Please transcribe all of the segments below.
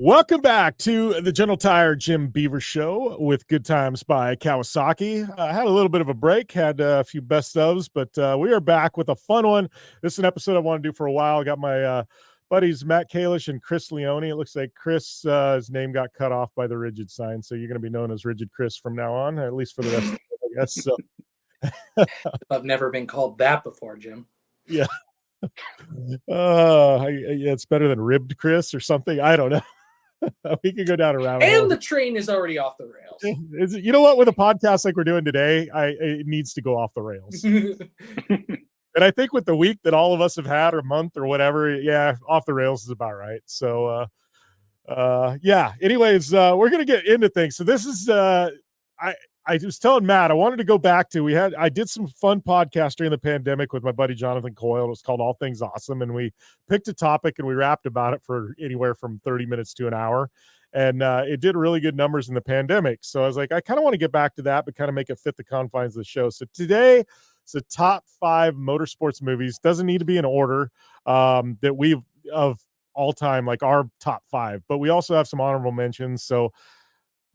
Welcome back to the General Tire Jim Beaver Show with Good Times by Kawasaki. I had a little bit of a break, had a few best ofs, but we are back with a fun one. This is an episode I want to do for a while. I got my buddies Matt Kalish and Chris Leone. It looks like Chris, his name got cut off by the Rigid sign, so you're going to be known as Rigid Chris from now on, at least for the rest of it, I guess. So. I've never been called that before, Jim. Yeah. It's better than Ribbed Chris or something. I don't know. We could go down a rabbit hole. And the train is already off the rails. You know what? With a podcast like we're doing today, it needs to go off the rails. And I think with the week that all of us have had, or month, or whatever, yeah, off the rails is about right. So, yeah. Anyways, we're gonna get into things. So this is I was telling Matt I wanted to go back to I did some fun podcasts during the pandemic with my buddy Jonathan Coyle. It was called All Things Awesome, and we picked a topic and we rapped about it for anywhere from 30 minutes to an hour, and it did really good numbers in the pandemic. So I was like, I kind of want to get back to that, but kind of make it fit the confines of the show. So today it's the top 5 motorsports movies. Doesn't need to be in order that we've of all time, like our top 5, but we also have some honorable mentions. So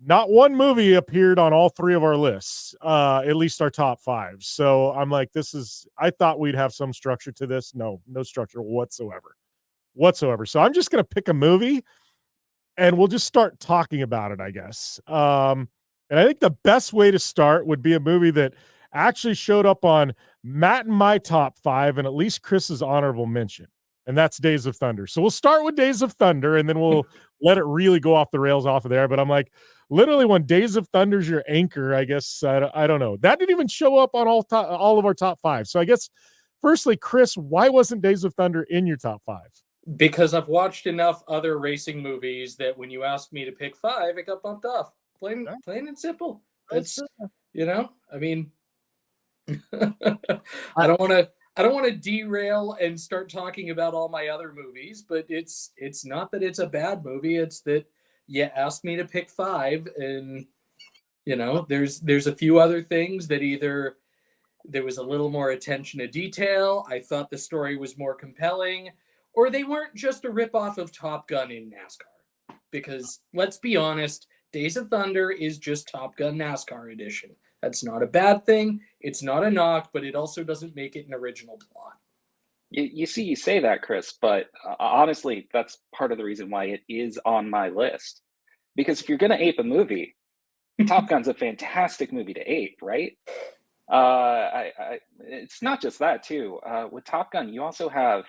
not one movie appeared on all 3 of our lists, at least our top 5. So I'm like, I thought we'd have some structure to this. No structure whatsoever. So I'm just going to pick a movie and we'll just start talking about it, I guess. And I think the best way to start would be a movie that actually showed up on Matt and my top 5 and at least Chris's honorable mention. And that's Days of Thunder. So we'll start with Days of Thunder and then we'll let it really go off the rails off of there. But I'm like, literally when Days of Thunder's your anchor, I guess, I don't know. That didn't even show up on all of our top 5. So I guess, firstly, Chris, why wasn't Days of Thunder in your top 5? Because I've watched enough other racing movies that when you asked me to pick 5, it got bumped off. Plain and simple. It's, I mean, I don't want to derail and start talking about all my other movies, but it's not that it's a bad movie. It's that you asked me to pick 5, and there's a few other things that either there was a little more attention to detail, I thought the story was more compelling, or they weren't just a ripoff of Top Gun in NASCAR. Because let's be honest, Days of Thunder is just Top Gun NASCAR edition. That's not a bad thing. It's not a knock, but it also doesn't make it an original plot. You say that, Chris, but honestly, that's part of the reason why it is on my list. Because if you're going to ape a movie, Top Gun's a fantastic movie to ape, right? It's not just that, too. With Top Gun, you also have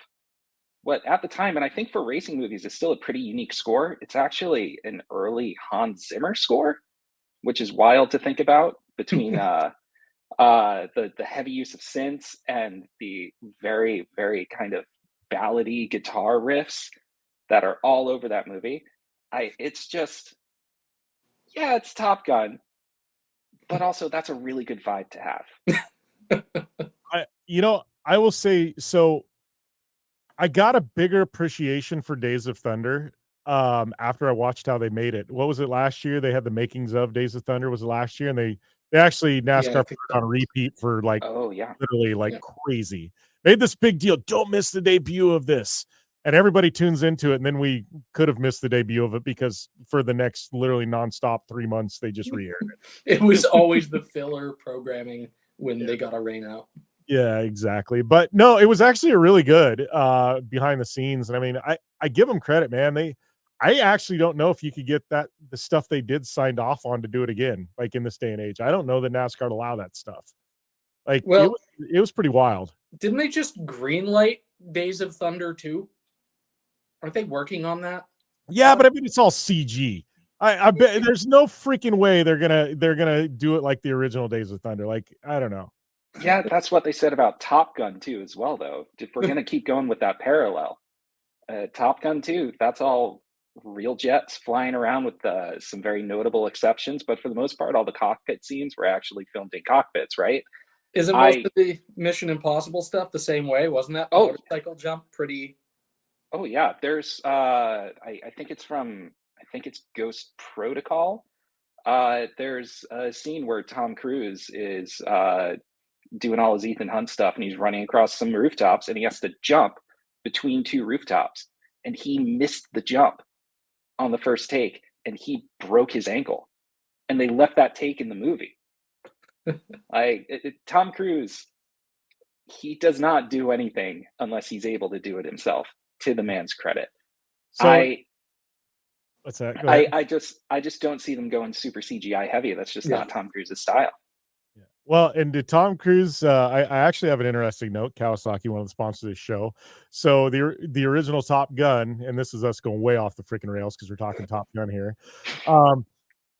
what at the time, and I think for racing movies, it's still a pretty unique score. It's actually an early Hans Zimmer score, which is wild to think about between the heavy use of synths and the very, very kind of ballady guitar riffs that are all over that movie. It's Top Gun, but also that's a really good vibe to have. I will say, so I got a bigger appreciation for Days of Thunder after I watched how they made it. What was it last year? They had the makings of Days of Thunder. Was it last year? And they actually NASCAR put it on repeat for literally crazy. Made this big deal. Don't miss the debut of this. And everybody tunes into it. And then we could have missed the debut of it because for the next literally nonstop 3 months, they just re-aired it. It was always the filler programming when they got a rain out. Yeah, exactly. But no, it was actually a really good behind the scenes. And I mean, I give them credit, man. I actually don't know if you could get the stuff they did signed off on to do it again, like in this day and age. I don't know that NASCAR would allow that stuff. Like, well, it was pretty wild. Didn't they just greenlight Days of Thunder 2? Aren't they working on that? Yeah, but I mean, it's all CG. I bet there's no freaking way they're gonna do it like the original Days of Thunder. Like, I don't know. Yeah, that's what they said about Top Gun 2 as well, though. If we're going to keep going with that parallel, Top Gun 2, that's all real jets flying around with some very notable exceptions. But for the most part, all the cockpit scenes were actually filmed in cockpits, right? Isn't most of the Mission Impossible stuff the same way? Wasn't that motorcycle jump pretty? Oh, yeah. There's, I think it's Ghost Protocol. There's a scene where Tom Cruise is doing all his Ethan Hunt stuff, and he's running across some rooftops, and he has to jump between 2 rooftops, and he missed the jump on the first take, and he broke his ankle, and they left that take in the movie. Tom Cruise, he does not do anything unless he's able to do it himself, to the man's credit. So what's that? Go ahead. I just don't see them going super CGI heavy. That's just not Tom Cruise's style. Yeah. Well, and to Tom Cruise, I actually have an interesting note. Kawasaki, one of the sponsors of this show. So the original Top Gun, and this is us going way off the freaking rails because we're talking Top Gun here.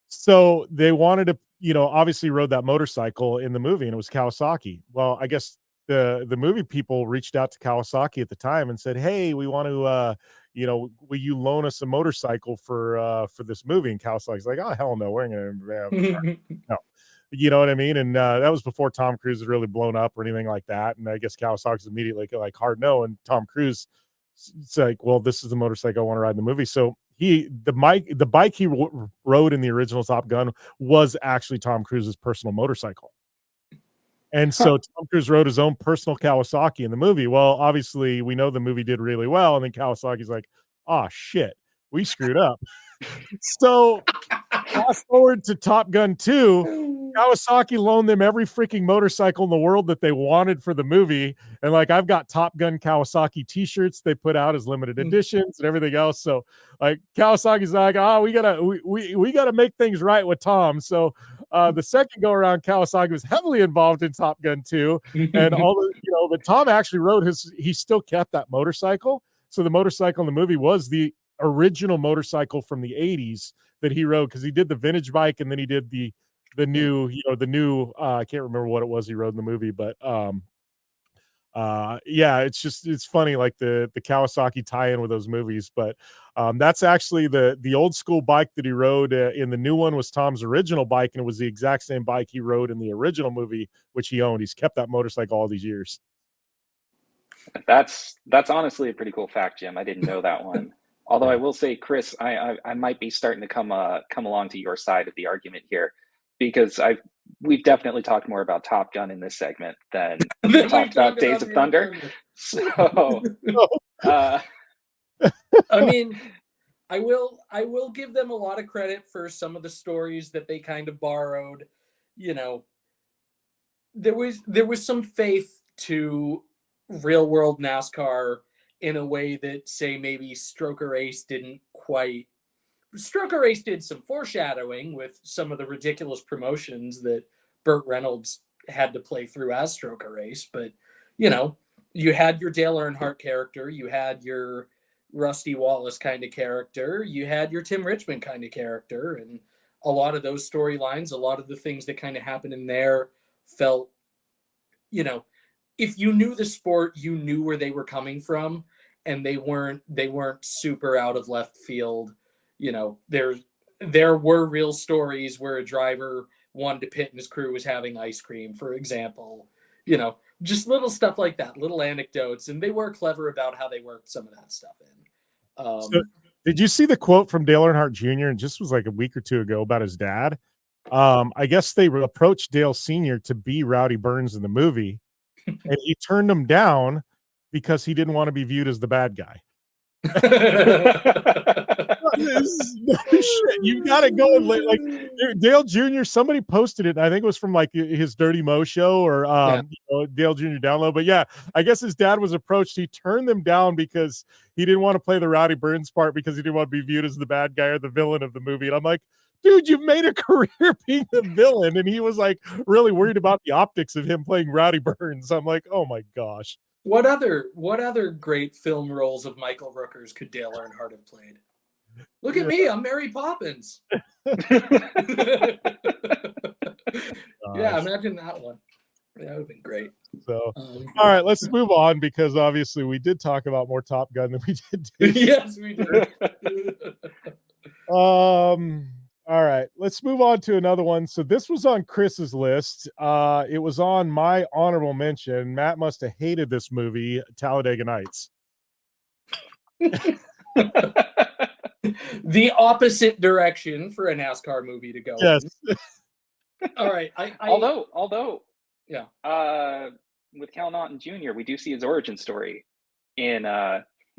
So they wanted to, obviously rode that motorcycle in the movie, and it was Kawasaki. Well, I guess the movie people reached out to Kawasaki at the time and said, "Hey, we want to, will you loan us a motorcycle for this movie?" And Kawasaki's like, "Oh, hell no, we're gonna no." You know what I mean? And that was before Tom Cruise had really blown up or anything like that. And I guess Kawasaki's immediately like hard no. And Tom Cruise, it's like, well, this is the motorcycle I want to ride in the movie. So the bike he rode in the original Top Gun was actually Tom Cruise's personal motorcycle. And so Tom Cruise rode his own personal Kawasaki in the movie. Well, obviously we know the movie did really well. And then Kawasaki's like, oh shit, we screwed up. So fast forward to Top Gun 2, Kawasaki loaned them every freaking motorcycle in the world that they wanted for the movie. And like, I've got Top Gun Kawasaki t-shirts they put out as limited editions and everything else. So like Kawasaki's like, we gotta make things right with Tom. So the second go around, Kawasaki was heavily involved in Top Gun 2. And but Tom actually rode he still kept that motorcycle. So the motorcycle in the movie was the original motorcycle from the 80s that he rode, because he did the vintage bike and then he did the new I can't remember what it was he rode in the movie, but it's funny, like the Kawasaki tie-in with those movies. But that's actually the old school bike that he rode in the new one was Tom's original bike, and it was the exact same bike he rode in the original movie, which he owned. He's kept that motorcycle all these years. That's honestly a pretty cool fact, Jim. I didn't know that one. Although I will say, Chris, I might be starting to come along to your side of the argument here, because we've definitely talked more about Top Gun in this segment than we talked about Days of Thunder. So, I mean, I will give them a lot of credit for some of the stories that they kind of borrowed. There was some faith to real world NASCAR in a way that, say, maybe Stroker Race didn't quite. Stroker Race did some foreshadowing with some of the ridiculous promotions that Burt Reynolds had to play through as Stroker Race. But, you had your Dale Earnhardt character, you had your Rusty Wallace kind of character, you had your Tim Richmond kind of character, and a lot of those storylines, a lot of the things that kind of happened in there felt, if you knew the sport, you knew where they were coming from, and they weren't super out of left field. There were real stories where a driver wanted to pit and his crew was having ice cream, for example. Just little stuff like that, little anecdotes, and they were clever about how they worked some of that stuff in. So, did you see the quote from Dale Earnhardt Jr.? And just was like a week or two ago about his dad. I guess they approached Dale Sr. to be Rowdy Burns in the movie, and he turned him down because he didn't want to be viewed as the bad guy. You got to go like Dale Jr. Somebody posted it. I think it was from like his Dirty Mo show or Dale Jr. download. But yeah, I guess his dad was approached. He turned them down because he didn't want to play the Rowdy Burns part, because he didn't want to be viewed as the bad guy or the villain of the movie. And I'm like, dude, you've made a career being the villain. And he was like really worried about the optics of him playing Rowdy Burns. I'm like, oh my gosh. What other great film roles of Michael Rookers could Dale Earnhardt have played? Look at me, I'm Mary Poppins. Yeah, imagine that one. That would have been great. So, all right, let's move on, because obviously we did talk about more Top Gun than we did. Yes, we did. All right, let's move on to another one. So this was on Chris's list. It was on my honorable mention. Matt must have hated this movie, Talladega Nights. The opposite direction for a NASCAR movie to go. Yes. All right. Although, yeah. With Cal Naughton Jr., we do see his origin story in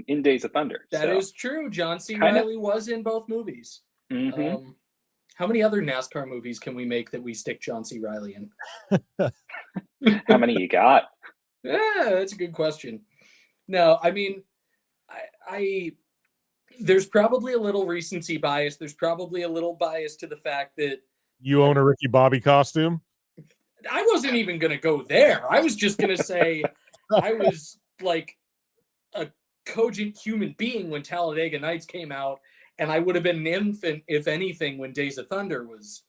in Days of Thunder. That is true. John C. Kinda. Reilly was in both movies. Mhm. How many other NASCAR movies can we make that we stick John C. Reilly in? How many you got? Yeah, that's a good question. No, I mean, I there's probably a little recency bias. There's probably a little bias to the fact that You own a Ricky Bobby costume? I wasn't even going to go there. I was just going to say I was like a cogent human being when Talladega Nights came out, and I would have been an infant, if anything, when Days of Thunder was,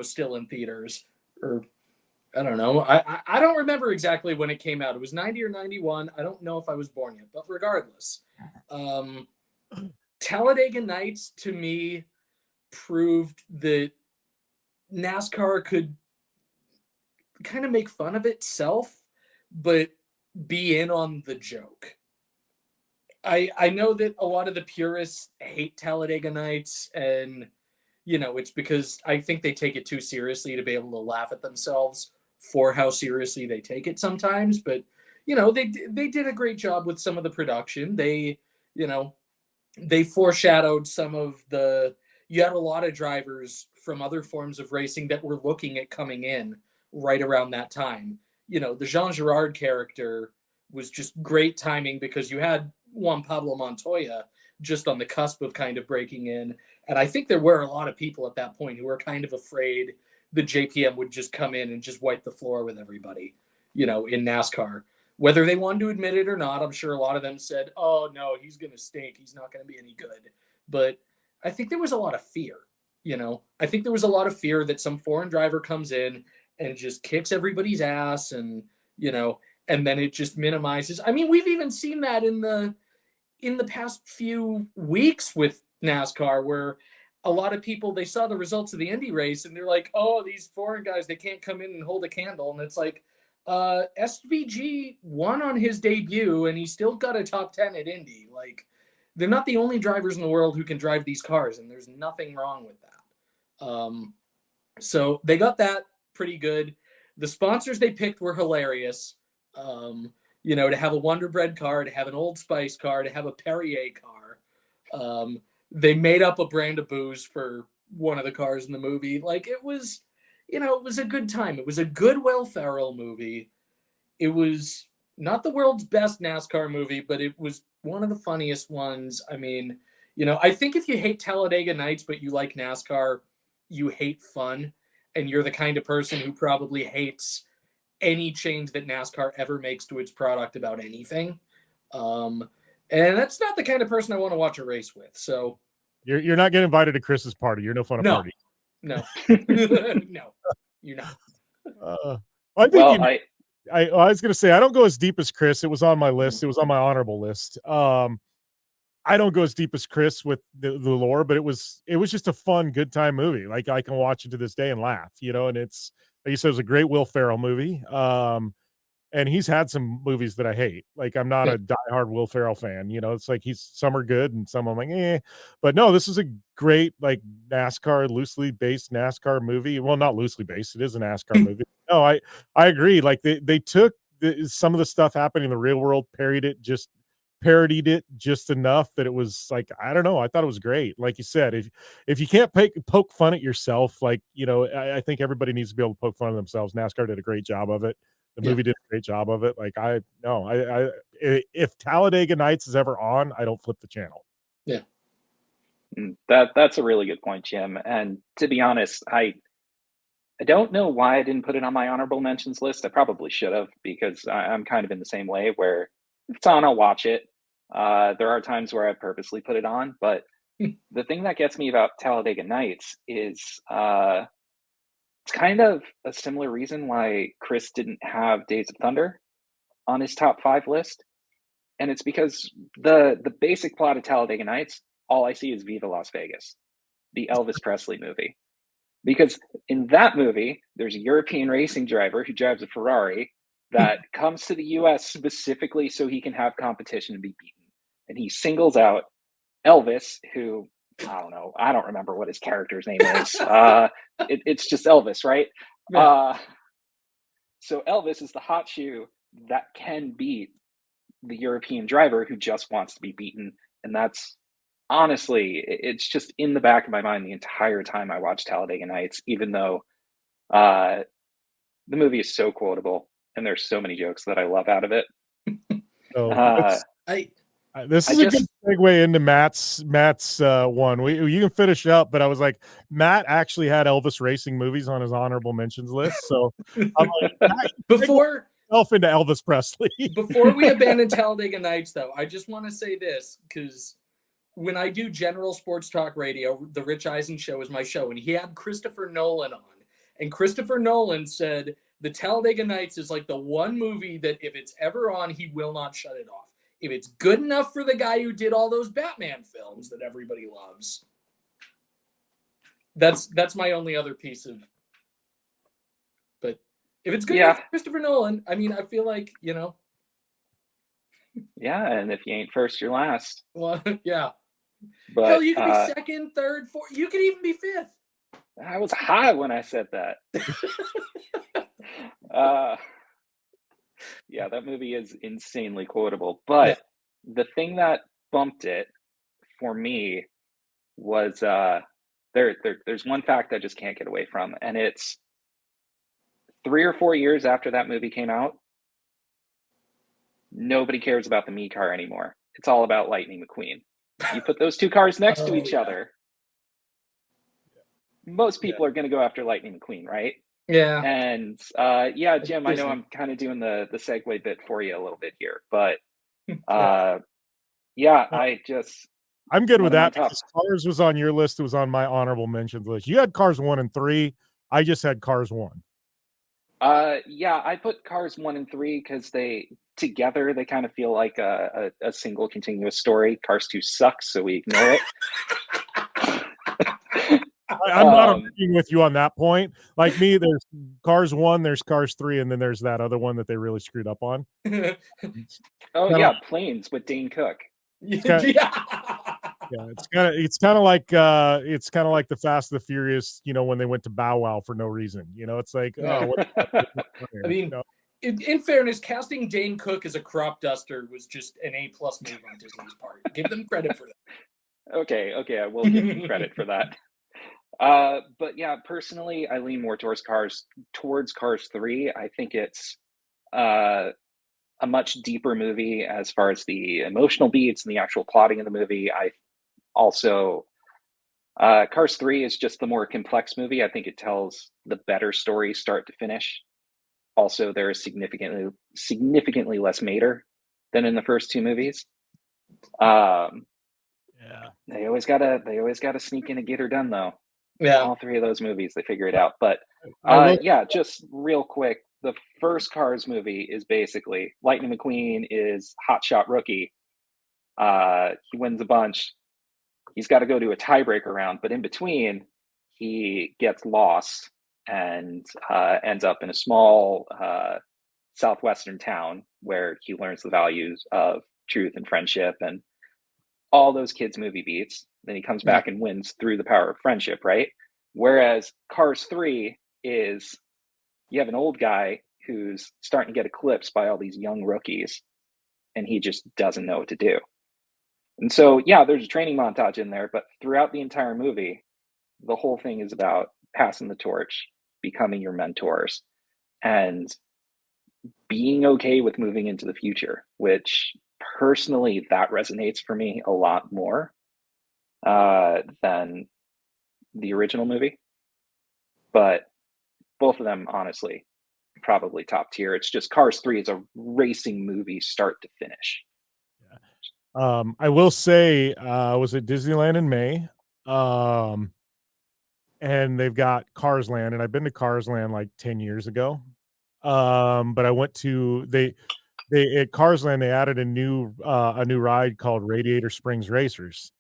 still in theaters. Or I don't know. I don't remember exactly when it came out. It was 90 or 91. I don't know if I was born yet, but regardless. Talladega Nights, to me, proved that NASCAR could kind of make fun of itself, but be in on the joke. I know that a lot of the purists hate Talladega Nights, and it's because I think they take it too seriously to be able to laugh at themselves for how seriously they take it sometimes. But they did a great job with some of the production. They foreshadowed some of the. You had a lot of drivers from other forms of racing that were looking at coming in right around that time. The Jean Girard character was just great timing because you had Juan Pablo Montoya just on the cusp of kind of breaking in. And I think there were a lot of people at that point who were kind of afraid the JPM would just come in and just wipe the floor with everybody, in NASCAR. Whether they wanted to admit it or not, I'm sure a lot of them said, oh, no, he's going to stink. He's not going to be any good. But I think there was a lot of fear, I think there was a lot of fear that some foreign driver comes in and just kicks everybody's ass and, and then it just minimizes. I mean, we've even seen that in the past few weeks with NASCAR where a lot of people, they saw the results of the Indy race and they're like, oh, these foreign guys, they can't come in and hold a candle. And it's like, SVG won on his debut and he still got a top 10 at Indy. Like, they're not the only drivers in the world who can drive these cars, and there's nothing wrong with that. So they got that pretty good. The sponsors they picked were hilarious. To have a Wonder Bread car, to have an Old Spice car, to have a Perrier car. They made up a brand of booze for one of the cars in the movie. Like, it was, it was a good time. It was a good Will Ferrell movie. It was not the world's best NASCAR movie, but it was one of the funniest ones. I mean, I think if you hate Talladega Nights, but you like NASCAR, you hate fun, and you're the kind of person who probably hates any change that NASCAR ever makes to its product about anything. And that's not the kind of person I want to watch a race with. So you're not getting invited to Chris's party. You're no fun at party. No, no, you're not. I think I was going to say, I don't go as deep as Chris. It was on my list. It was on my honorable list. I don't go as deep as Chris with the lore, but it was just a fun, good time movie. Like, I can watch it to this day and laugh, and it's, like you said, it was a great Will Ferrell movie. And he's had some movies that I hate. Like, I'm not a diehard Will Ferrell fan. It's like some are good and some I'm like, eh. But no, this is a great, like, NASCAR, loosely based NASCAR movie. Well, not loosely based. It is a NASCAR movie. No, I agree. Like, they took some of the stuff happening in the real world, parodied it just enough that it was like, I don't know. I thought it was great. Like you said, if you can't poke fun at yourself, like, I think everybody needs to be able to poke fun at themselves. NASCAR did a great job of it. The movie did a great job of it. Like, if Talladega Nights is ever on, I don't flip the channel. Yeah. That's a really good point, Jim. And to be honest, I don't know why I didn't put it on my honorable mentions list. I probably should have, because I'm kind of in the same way where if it's on, I'll watch it. There are times where I purposely put it on, but the thing that gets me about Talladega Nights is it's kind of a similar reason why Chris didn't have Days of Thunder on his top 5 list. And it's because the basic plot of Talladega Nights, all I see is Viva Las Vegas, the Elvis Presley movie. Because in that movie, there's a European racing driver who drives a Ferrari that comes to the US specifically so he can have competition and be beaten. And he singles out Elvis, who, I don't know, I don't remember what his character's name is. It's just Elvis, right? Yeah. So Elvis is the hot shoe that can beat the European driver who just wants to be beaten. And that's honestly, it's just in the back of my mind the entire time I watch Talladega Nights, even though the movie is so quotable and there's so many jokes that I love out of it. So this I is a just- good segue into Matt's one. You can finish up, but I was like, Matt actually had Elvis racing movies on his honorable mentions list. So I'm like, Matt, before into Elvis Presley. Before we abandon Talladega Nights, though, I just want to say this, because when I do general sports talk radio, the Rich Eisen Show is my show, and he had Christopher Nolan on. And Christopher Nolan said the Talladega Nights is like the one movie that if it's ever on, he will not shut it off. If it's good enough for the guy who did all those Batman films that everybody loves. That's my only other piece of. But if it's good enough for Christopher Nolan, I mean, I feel like, Yeah, and if you ain't first, you're last. Well, yeah. But hell, you could be second, third, fourth. You could even be fifth. I was high when I said that. Yeah, that movie is insanely quotable. But the thing that bumped it for me was there's one fact I just can't get away from, and it's 3 or 4 years after that movie came out, nobody cares about the me car anymore. It's all about Lightning McQueen. You put those two cars next to each other, most people are going to go after Lightning McQueen, right? Yeah. And Jim, I know I'm kind of doing the segue bit for you a little bit here, but I'm good with that because Cars was on your list. It was on my honorable mentions list. You had Cars 1 and 3. I just had Cars 1. I put Cars 1 and 3 because they kind of feel like a single continuous story. Cars 2 sucks, so we ignore it. I'm not agreeing with you on that point. Like me, there's Cars 1, there's Cars 3, and then there's that other one that they really screwed up on. Planes with Dane Cook. It's kind of like the Fast and the Furious, when they went to Bow Wow for no reason. It's like, I mean, in fairness, casting Dane Cook as a crop duster was just an A+ move on Disney's part. Give them credit for that. Okay, I will give them credit for that. But yeah, personally, I lean more towards Cars 3. I think it's a much deeper movie as far as the emotional beats and the actual plotting of the movie. I also Cars 3 is just the more complex movie. I think it tells the better story start to finish. Also, there is significantly less Mater than in the first two movies. They always gotta sneak in and get her done though. Yeah, all three of those movies, they figure it out. But just real quick, the first Cars movie is basically Lightning McQueen is hotshot rookie. He wins a bunch. He's got to go to a tiebreaker round, but in between, he gets lost and ends up in a small southwestern town where he learns the values of truth and friendship and all those kids' movie beats. Then he comes back and wins through the power of friendship, right? Whereas Cars 3 is you have an old guy who's starting to get eclipsed by all these young rookies, and he just doesn't know what to do. And so, there's a training montage in there, but throughout the entire movie, the whole thing is about passing the torch, becoming your mentors, and being okay with moving into the future, which personally, that resonates for me a lot more than the original movie. But both of them, honestly, probably top tier. It's just Cars 3 is a racing movie start to finish. I will say, I was at Disneyland in May, and they've got Cars Land, and I've been to Cars Land like 10 years ago. But I went to they at Cars Land, they added a new ride called Radiator Springs Racers.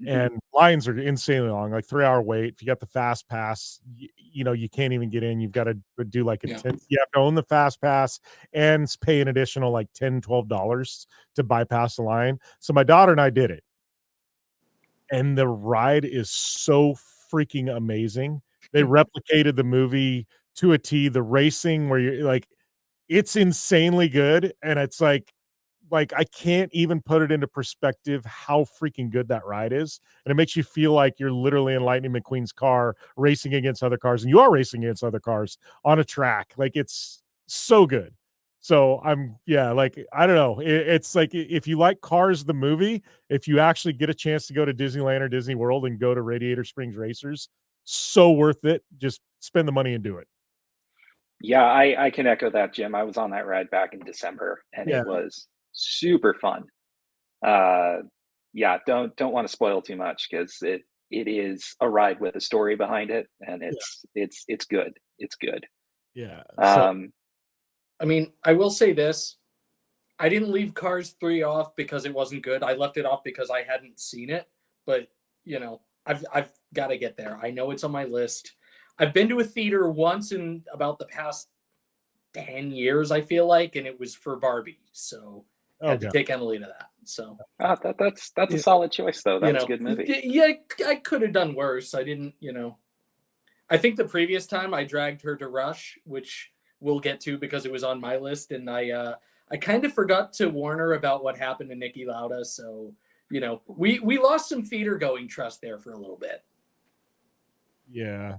And lines are insanely long, like 3-hour wait. If you got the fast pass, you can't even get in. You've got to do like you have to own the fast pass and pay an additional like $10-12 to bypass the line. So my daughter and I did it, and the ride is so freaking amazing. They replicated the movie to a T. The racing where you're like, it's insanely good, and it's like like I can't even put it into perspective how freaking good that ride is. And it makes you feel like you're literally in Lightning McQueen's car racing against other cars, and you are racing against other cars on a track. Like it's so good. So like I don't know. It's like if you like Cars the movie, if you actually get a chance to go to Disneyland or Disney World and go to Radiator Springs Racers, so worth it. Just spend the money and do it. Yeah, I can echo that, Jim. I was on that ride back in December, and Yeah. it was super fun. Yeah, don't want to spoil too much because it is a ride with a story behind it, and it's good. It's good. Yeah. So, I mean, I will say this. I didn't leave Cars 3 off because it wasn't good. I left it off because I hadn't seen it. But, you know, I've got to get there. I know it's on my list. I've been to a theater once in about the past 10 years, I feel like, and it was for Barbie. So I had to take Emily to that. So that's a solid choice, though. That was a good movie. Yeah, I could have done worse. I didn't, I think the previous time I dragged her to Rush, which we'll get to because it was on my list, and I kind of forgot to warn her about what happened to Niki Lauda. So, we lost some theater going trust there for a little bit. Yeah.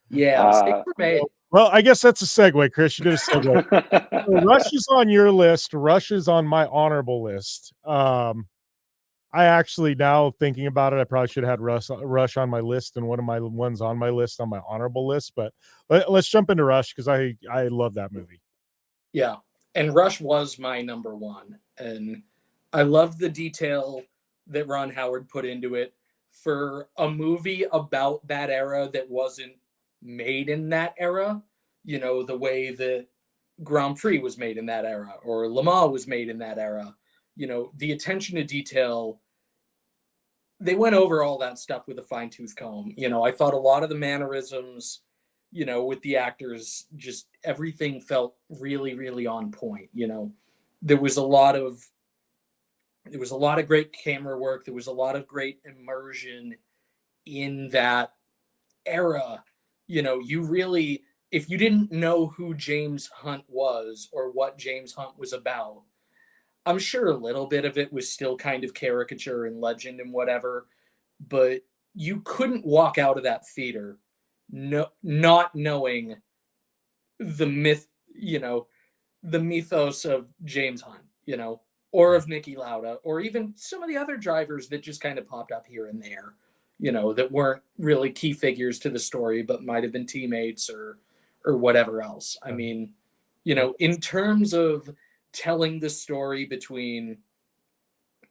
Yeah. Mistakes were made. Well, I guess that's a segue, Chris. You did a segue. So Rush is on your list. Rush is on my honorable list. I actually, now thinking about it, I probably should have had Rush on my list and one of my ones on my list on my honorable list. But let's jump into Rush because I love that movie. Yeah, and Rush was my number one, and I loved the detail that Ron Howard put into it for a movie about that era that wasn't made in that era. The way that Grand Prix was made in that era, or Le Mans was made in that era. The attention to detail. They went over all that stuff with a fine-tooth comb. I thought a lot of the mannerisms, with the actors, just everything felt really, really on point. There was a lot of great camera work. There was a lot of great immersion in that era. You really, if you didn't know who James Hunt was or what James Hunt was about, I'm sure a little bit of it was still kind of caricature and legend and whatever, but you couldn't walk out of that theater not knowing the myth, the mythos of James Hunt, or of Niki Lauda, or even some of the other drivers that just kind of popped up here and there, that weren't really key figures to the story, but might have been teammates or whatever else. I mean, in terms of telling the story between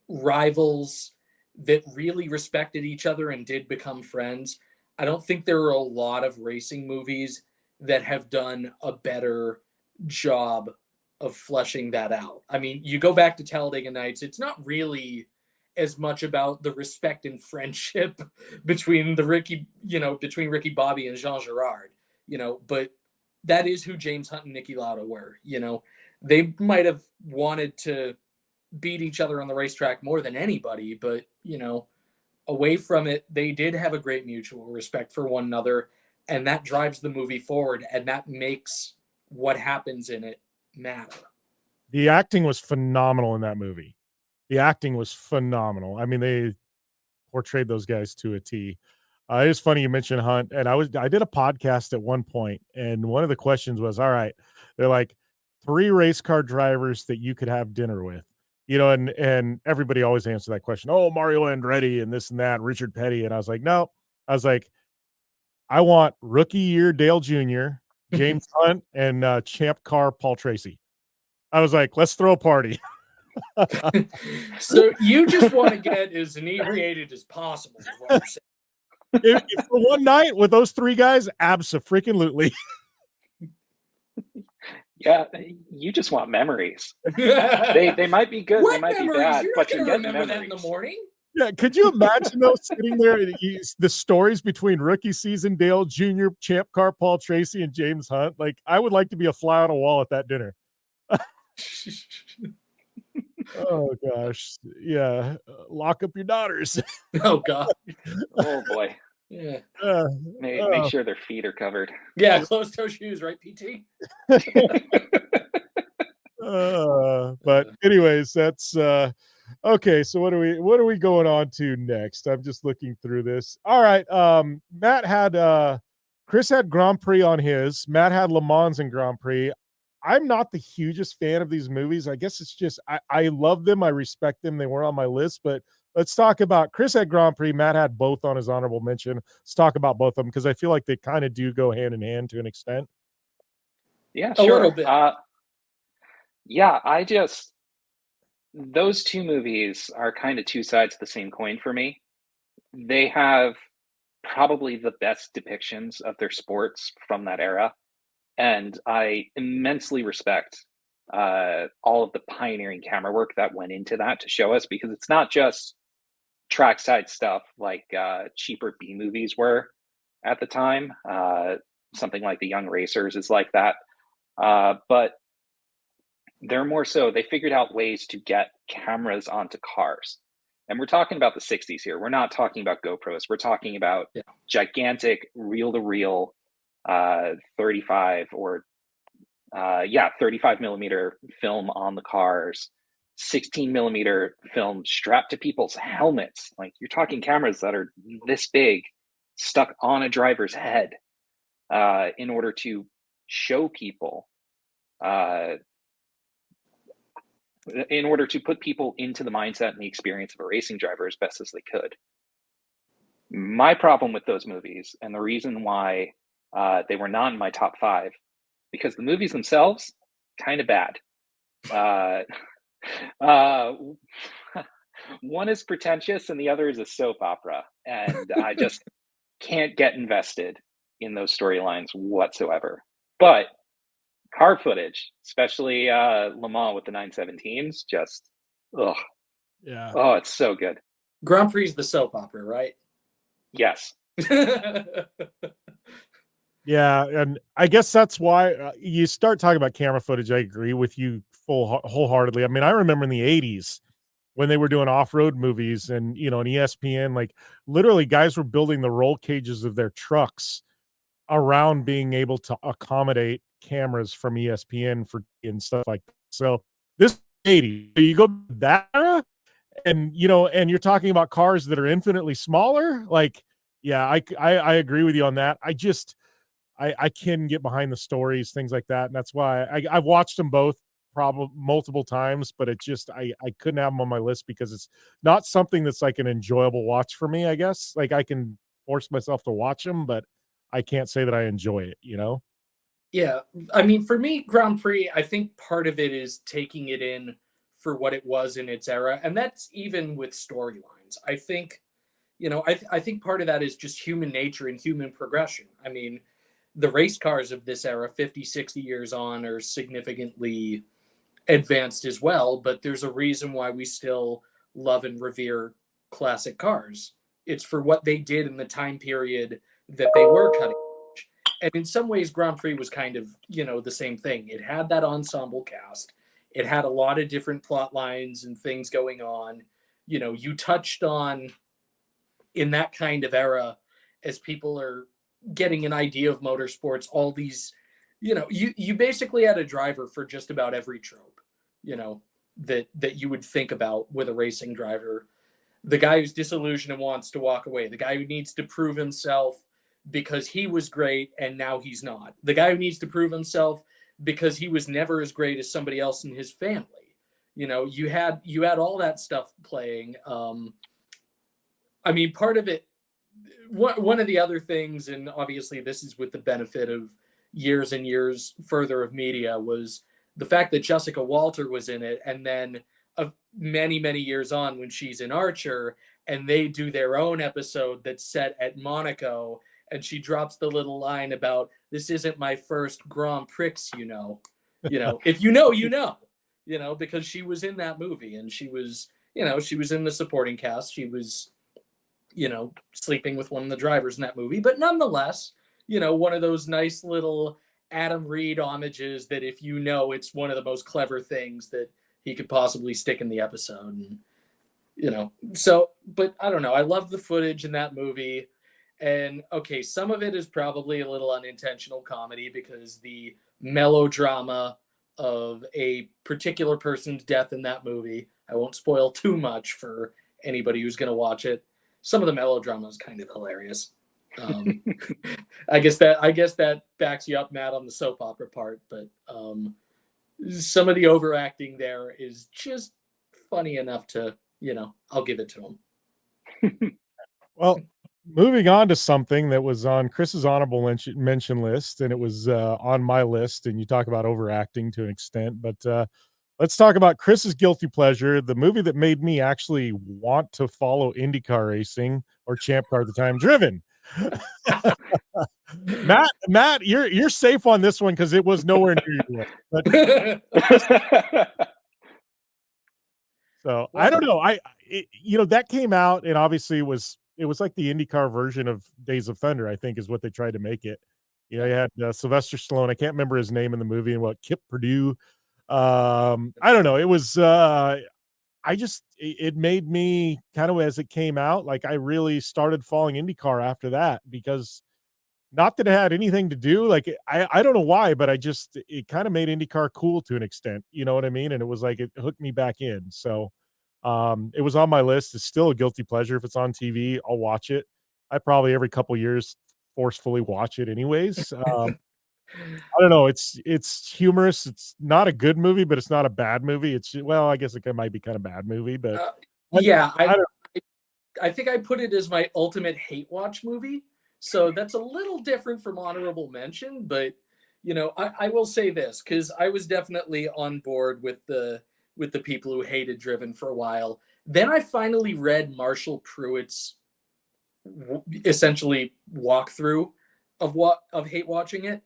rivals that really respected each other and did become friends, I don't think there are a lot of racing movies that have done a better job of fleshing that out. I mean, you go back to Talladega Nights, it's not really as much about the respect and friendship between Ricky Bobby and Jean Girard, but that is who James Hunt and Niki Lauda were. They might have wanted to beat each other on the racetrack more than anybody, but, away from it, they did have a great mutual respect for one another, and that drives the movie forward, and that makes what happens in it matter. The acting was phenomenal in that movie. The acting was phenomenal. I mean, they portrayed those guys to a T. It's funny you mentioned Hunt, and I did a podcast at one point, and one of the questions was, all right, they're like 3 race car drivers that you could have dinner with, and everybody always answered that question. Oh, Mario Andretti and this and that, Richard Petty. And I was like, no, I want rookie year Dale Jr., James Hunt, and champ car Paul Tracy. I was like, let's throw a party. So you just want to get as inebriated as possible. Is what you're saying. If for one night with those 3 guys, abso-freaking-lutely. Yeah, you just want memories. They might be good, they might memories? Be bad, You're but not you gonna get remember memories. that in the morning. Yeah, could you imagine those sitting there? The stories between rookie season Dale Jr., champ car Paul Tracy, and James Hunt. Like, I would like to be a fly on a wall at that dinner. Oh gosh, yeah. Lock up your daughters. Oh god. Oh boy. Yeah. Make sure their feet are covered. Yeah, closed toe shoes, right, PT? But anyways, that's okay. So what are we going on to next? I'm just looking through this. All right. Matt had Chris had Grand Prix on his. Matt had Le Mans and Grand Prix. I'm not the hugest fan of these movies. I guess it's just I love them. I respect them. They were on my list, but let's talk about Chris had Grand Prix. Matt had both on his honorable mention. Let's talk about both of them because I feel like they kind of do go hand in hand to an extent. Yeah, A sure. little bit. Yeah, those two movies are kind of two sides of the same coin for me. They have probably the best depictions of their sports from that era. And I immensely respect all of the pioneering camera work that went into that to show us, because it's not just trackside stuff like cheaper B movies were at the time. Something like The Young Racers is like that. But they're more so, they figured out ways to get cameras onto cars. And we're talking about the 60s here. We're not talking about GoPros. We're talking about gigantic reel-to-reel 35 or 35 millimeter film on the cars, 16 millimeter film strapped to people's helmets. Like, you're talking cameras that are this big, stuck on a driver's head in order to show people, in order to put people into the mindset and the experience of a racing driver as best as they could. My problem with those movies, and the reason why they were not in my top 5, because the movies themselves, kind of bad. One is pretentious and the other is a soap opera. And I just can't get invested in those storylines whatsoever. But car footage, especially Le Mans with the 917s, just, ugh. Yeah. Oh, it's so good. Grand Prix is the soap opera, right? Yes. Yeah, and I guess that's why you start talking about camera footage. I agree with you wholeheartedly. I mean, I remember in the 80s when they were doing off-road movies and, you know, on ESPN, like literally guys were building the roll cages of their trucks around being able to accommodate cameras from ESPN for and stuff like that. So this 80s, you go that era and, you know, and you're talking about cars that are infinitely smaller. Like, yeah, I agree with you on that. I can get behind the stories, things like that. And that's why I've watched them both probably multiple times, but it just, I couldn't have them on my list because it's not something that's like an enjoyable watch for me, I guess. Like I can force myself to watch them, but I can't say that I enjoy it, you know? Yeah. I mean, for me, Grand Prix, I think part of it is taking it in for what it was in its era. And that's even with storylines. I think, you know, I think part of that is just human nature and human progression. I mean, the race cars of this era, 50, 60 years on, are significantly advanced as well, but there's a reason why we still love and revere classic cars. It's for what they did in the time period that they were cutting edge. And in some ways, Grand Prix was kind of, you know, the same thing. It had that ensemble cast. It had a lot of different plot lines and things going on. You know, you touched on in that kind of era, as people are getting an idea of motorsports, all these, you know, you basically had a driver for just about every trope, you know, that you would think about with a racing driver. The guy who's disillusioned and wants to walk away, the guy who needs to prove himself because he was great and now he's not, the guy who needs to prove himself because he was never as great as somebody else in his family. You know, you had all that stuff playing. I mean, part of it, one of the other things, and obviously this is with the benefit of years and years further of media, was the fact that Jessica Walter was in it, and then many, many years on when she's in Archer, and they do their own episode that's set at Monaco, and she drops the little line about, "This isn't my first Grand Prix, you know." You know, if you know, you know. You know, because she was in that movie, and she was, you know, she was in the supporting cast. She was, you know, sleeping with one of the drivers in that movie. But nonetheless, you know, one of those nice little Adam Reed homages that, if you know, it's one of the most clever things that he could possibly stick in the episode. And, you know, so, but I don't know. I love the footage in that movie. And okay, some of it is probably a little unintentional comedy because the melodrama of a particular person's death in that movie. I won't spoil too much for anybody who's going to watch it. Some of the melodrama is kind of hilarious. I guess that backs you up, Matt, on the soap opera part, but some of the overacting there is just funny enough to, I'll give it to him. Well, moving on to something that was on Chris's honorable mention list, and it was on my list, and you talk about overacting to an extent, but let's talk about Chris's guilty pleasure, the movie that made me actually want to follow IndyCar racing, or Champ Car at the time, Driven. Matt, you're safe on this one because it was nowhere near your list. So I don't know. That came out, and obviously it was like the IndyCar version of Days of Thunder, I think, is what they tried to make it. You had Sylvester Stallone. I can't remember his name in the movie, and Kip Purdue. I don't know. It was. It made me kind of, as it came out, like I really started following IndyCar after that, because not that it had anything to do, like I don't know why, but it kind of made IndyCar cool to an extent, you know what I mean? And it was like, it hooked me back in. So it was on my list. It's still a guilty pleasure. If it's on TV, I'll watch it. I probably every couple years forcefully watch it anyways. I don't know. It's humorous. It's not a good movie, but it's not a bad movie. I guess it might be kind of bad movie, but I think I put it as my ultimate hate watch movie. So that's a little different from honorable mention, but I will say this, because I was definitely on board with the people who hated Driven for a while. Then I finally read Marshall Pruitt's essentially walkthrough of hate watching it.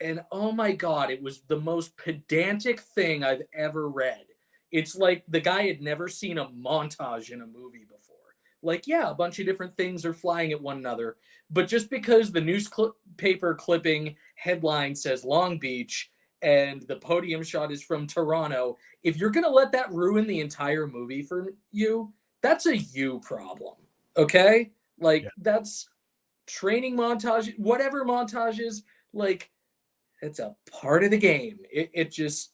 And oh my God, it was the most pedantic thing I've ever read. It's like the guy had never seen a montage in a movie before. Like, yeah, a bunch of different things are flying at one another, but just because the newspaper clipping headline says Long Beach and the podium shot is from Toronto, if you're going to let that ruin the entire movie for you, that's a you problem, okay? Like, that's training montage, whatever montages, like, it's a part of the game. It's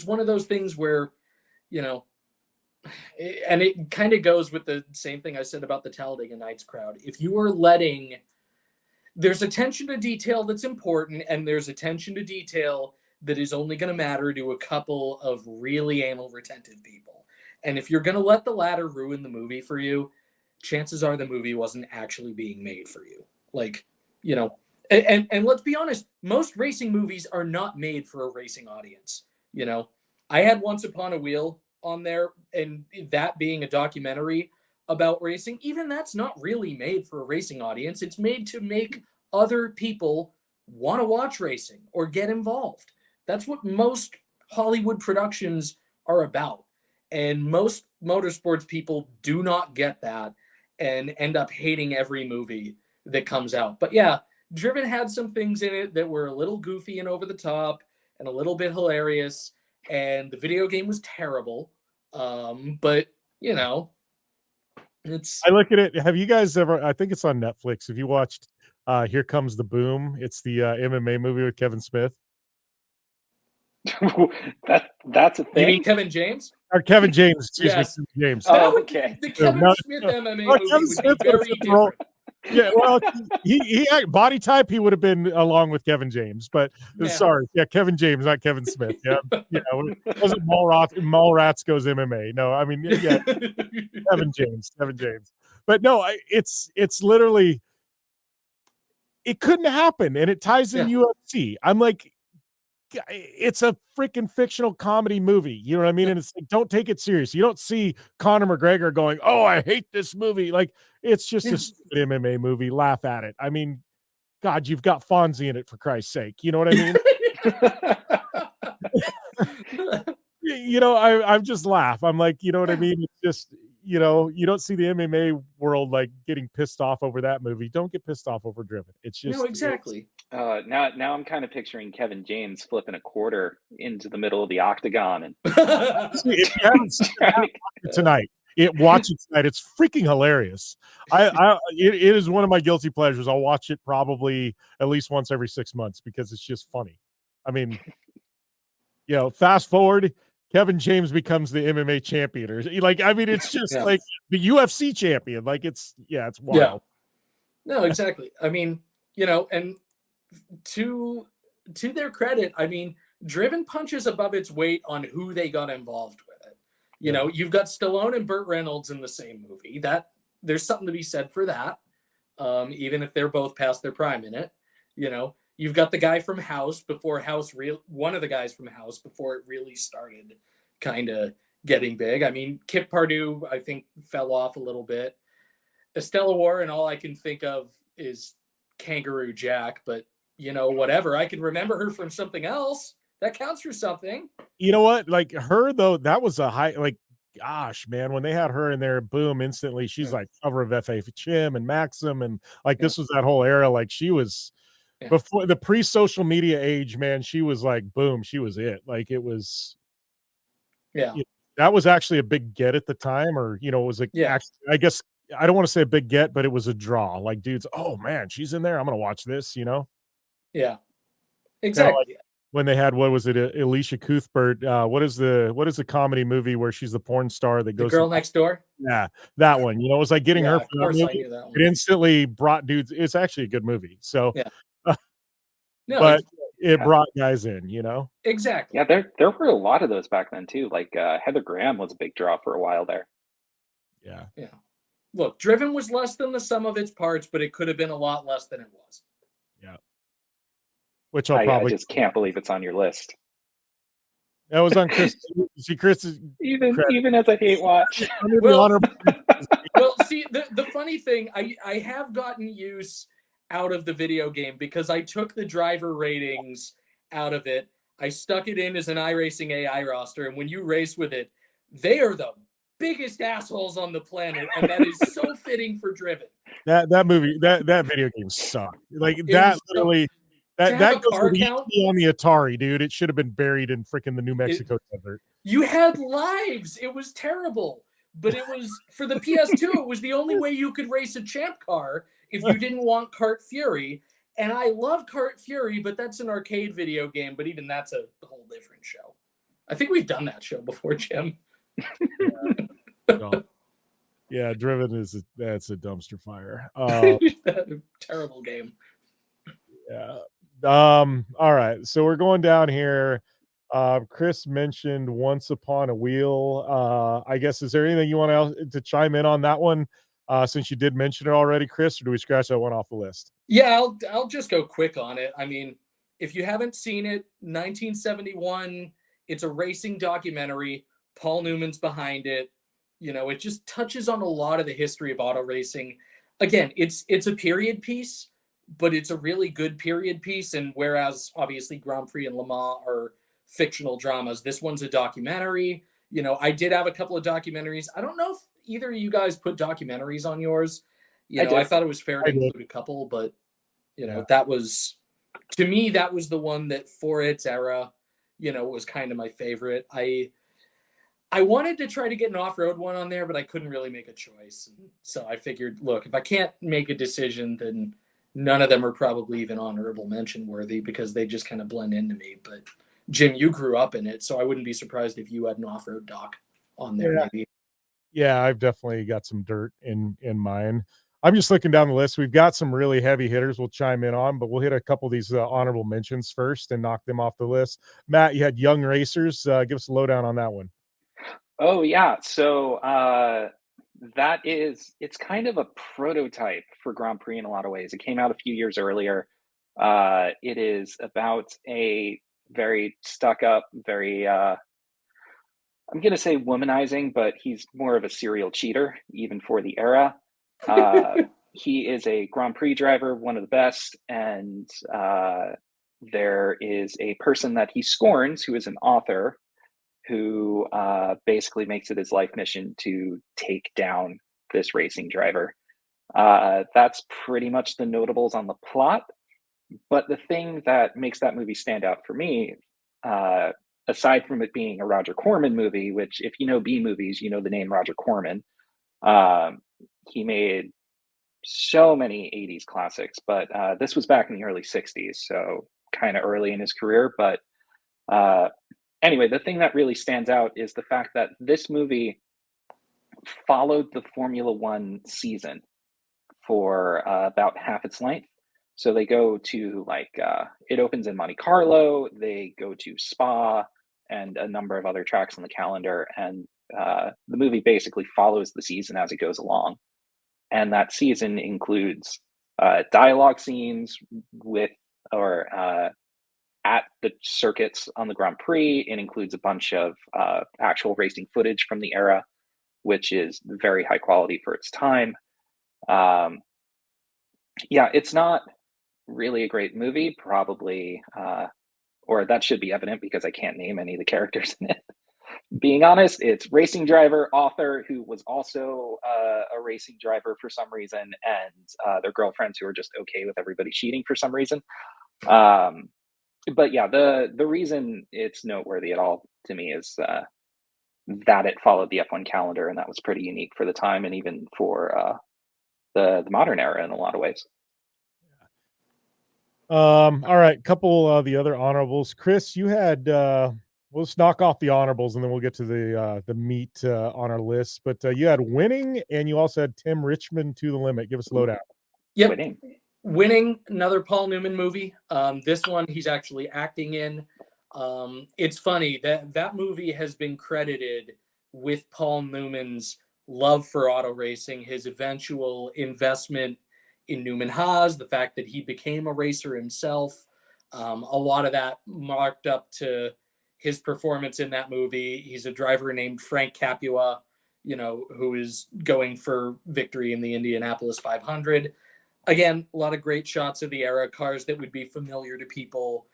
one of those things where, and it kind of goes with the same thing I said about the Talladega Nights crowd. If you are there's attention to detail that's important, and there's attention to detail that is only going to matter to a couple of really anal retentive people. And if you're going to let the latter ruin the movie for you, chances are the movie wasn't actually being made for you. Like, and let's be honest, most racing movies are not made for a racing audience. I had Once Upon a Wheel on there, and that being a documentary about racing, even that's not really made for a racing audience. It's made to make other people want to watch racing or get involved. That's what most Hollywood productions are about. And most motorsports people do not get that and end up hating every movie that comes out. But yeah, Driven had some things in it that were a little goofy and over the top and a little bit hilarious. And the video game was terrible. But I look at it. Have you guys ever, I think it's on Netflix. Have you watched Here Comes the Boom? It's the MMA movie with Kevin Smith. That's a thing. You mean Kevin James? Or Kevin James, excuse me, Kevin James. Okay. The Kevin Smith MMA movie would be very different. Yeah, well, he body type, he would have been along with Kevin James, but sorry, Kevin James, not Kevin Smith. It wasn't Mallrats goes MMA. No, I mean, Kevin James. But no, it's literally, it couldn't happen, and it ties in UFC. I'm like, it's a freaking fictional comedy movie. You know what I mean? And it's like, don't take it serious. You don't see Conor McGregor going, "Oh, I hate this movie." Like, it's just a stupid MMA movie. Laugh at it. I mean, God, you've got Fonzie in it, for Christ's sake. You know what I mean? I just laugh. I'm like, you know what I mean? It's just, you don't see the MMA world like getting pissed off over that movie. Don't get pissed off over Driven. It's just no, exactly. Now I'm kind of picturing Kevin James flipping a quarter into the middle of the octagon and if you haven't seen it tonight, watch it tonight. It's freaking hilarious. It is one of my guilty pleasures. I'll watch it probably at least once every 6 months because it's just funny. I mean, fast forward, Kevin James becomes the MMA champion, or like, I mean, it's just like the UFC champion. Like it's wild. No, exactly. I mean, and to their credit, I mean, Driven punches above its weight on who they got involved with it. You've got Stallone and Burt Reynolds in the same movie. That there's something to be said for that. Even if they're both past their prime in it. You've got the guy from House one of the guys from House before it really started kind of getting big. I mean, Kip Pardue, I think, fell off a little bit. Estella Warren, all I can think of is Kangaroo Jack, but whatever. I can remember her from something else. That counts for something. You know what? Like her, though, that was a high, like, gosh, man, when they had her in there, boom, instantly, she's like cover of FA Chim and Maxim. And like, this was that whole era. Like she was before the pre-social media age, man, she was like, boom, she was it. Like it was, that was actually a big get at the time, or, it was like, I guess, I don't want to say a big get, but it was a draw. Like dudes, oh man, she's in there. I'm going to watch this, Yeah, exactly. Like when they had, what was it? Alicia Cuthbert. What is the comedy movie where she's the porn star that goes The Girl Next Door? Yeah. That one, it was like getting her from that movie. I knew that one. It instantly brought dudes. It's actually a good movie. So, no, but it brought guys in, Exactly. Yeah. There were a lot of those back then too. Like Heather Graham was a big draw for a while there. Yeah. Yeah. Look, Driven was less than the sum of its parts, but it could have been a lot less than it was. Yeah. Which I just can't believe it's on your list. That was on Chris. See, Chris is even as a hate watch. Well, see, the funny thing, I have gotten use out of the video game because I took the driver ratings out of it. I stuck it in as an iRacing AI roster, and when you race with it, they are the biggest assholes on the planet, and that is so fitting for Driven. That movie, that video game sucked. Like that literally. That goes on the Atari, dude. It should have been buried in freaking the New Mexico desert. You had lives. It was terrible. But it was, for the PS2, it was the only way you could race a champ car if you didn't want Kart Fury. And I love Kart Fury, but that's an arcade video game. But even that's a whole different show. I think we've done that show before, Jim. Yeah, Driven that's a dumpster fire. Terrible game. Yeah. All right, so we're going down here. Chris mentioned Once Upon a Wheel. I guess, is there anything you want to chime in on that one, since you did mention it already, Chris, or do we scratch that one off the list? Yeah, I'll just go quick on it. I mean, if you haven't seen it, 1971, it's a racing documentary. Paul Newman's behind it. It just touches on a lot of the history of auto racing. Again, it's a period piece, but it's a really good period piece. And whereas obviously Grand Prix and Le Mans are fictional dramas, this one's a documentary. I did have a couple of documentaries. I don't know if either of you guys put documentaries on yours. I thought it was fair to include a couple, but that was, to me, that was the one that for its era, was kind of my favorite. I wanted to try to get an off-road one on there, but I couldn't really make a choice. So I figured, look, if I can't make a decision, then none of them are probably even honorable mention worthy because they just kind of blend into me. But Jim, you grew up in it, so I wouldn't be surprised if you had an off-road doc on there. Maybe. Yeah, I've definitely got some dirt in mine. I'm just looking down the list. We've got some really heavy hitters we'll chime in on, but we'll hit a couple of these honorable mentions first and knock them off the list. Matt, you had Young Racers. Give us a lowdown on that one. Oh yeah, so it's kind of a prototype for Grand Prix in a lot of ways. It came out a few years earlier. It is about a very stuck up, very I'm going to say womanizing, but he's more of a serial cheater, even for the era. He is a Grand Prix driver, one of the best, and there is a person that he scorns who is an author who basically makes it his life mission to take down this racing driver. That's pretty much the notables on the plot. But the thing that makes that movie stand out for me, aside from it being a Roger Corman movie, which if you know B movies, you know the name Roger Corman. He made so many 80s classics, but this was back in the early 60s, so kind of early in his career. But anyway, the thing that really stands out is the fact that this movie followed the Formula One season for about half its length. So they go to it opens in Monte Carlo, they go to Spa and a number of other tracks on the calendar. And the movie basically follows the season as it goes along. And that season includes dialogue scenes with or at the circuits on the Grand Prix. It includes a bunch of actual racing footage from the era, which is very high quality for its time. Yeah, it's not really a great movie, probably, or that should be evident because I can't name any of the characters in it. Being honest, it's racing driver, author who was also a racing driver for some reason, and their girlfriends who are just okay with everybody cheating for some reason. But yeah, the reason it's noteworthy at all to me is that it followed the F1 calendar, and that was pretty unique for the time and even for the modern era in a lot of ways. All right, couple of the other honorables. Chris, you had we'll just knock off the honorables and then we'll get to the meat on our list. But you had Winning, and you also had Tim Richmond, To the Limit. Give us a lowdown. Yep. Winning, another Paul Newman movie. This one he's actually acting in. It's funny that movie has been credited with Paul Newman's love for auto racing, his eventual investment in Newman Haas, the fact that he became a racer himself. A lot of that marked up to his performance in that movie. He's a driver named Frank Capua, who is going for victory in the Indianapolis 500. Again, a lot of great shots of the era, cars that would be familiar to people,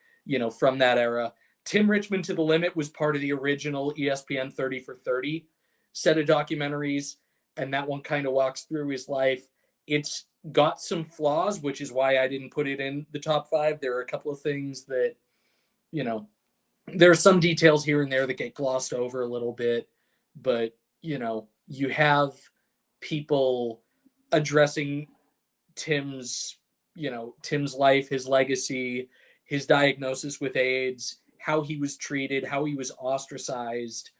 from that era. Tim Richmond, To the Limit was part of the original ESPN 30 for 30 set of documentaries, and that one kind of walks through his life. It's got some flaws, which is why I didn't put it in the top 5. There are a couple of things that, there are some details here and there that get glossed over a little bit, but, you have people addressing Tim's life, his legacy, his diagnosis with AIDS, how he was treated, how he was ostracized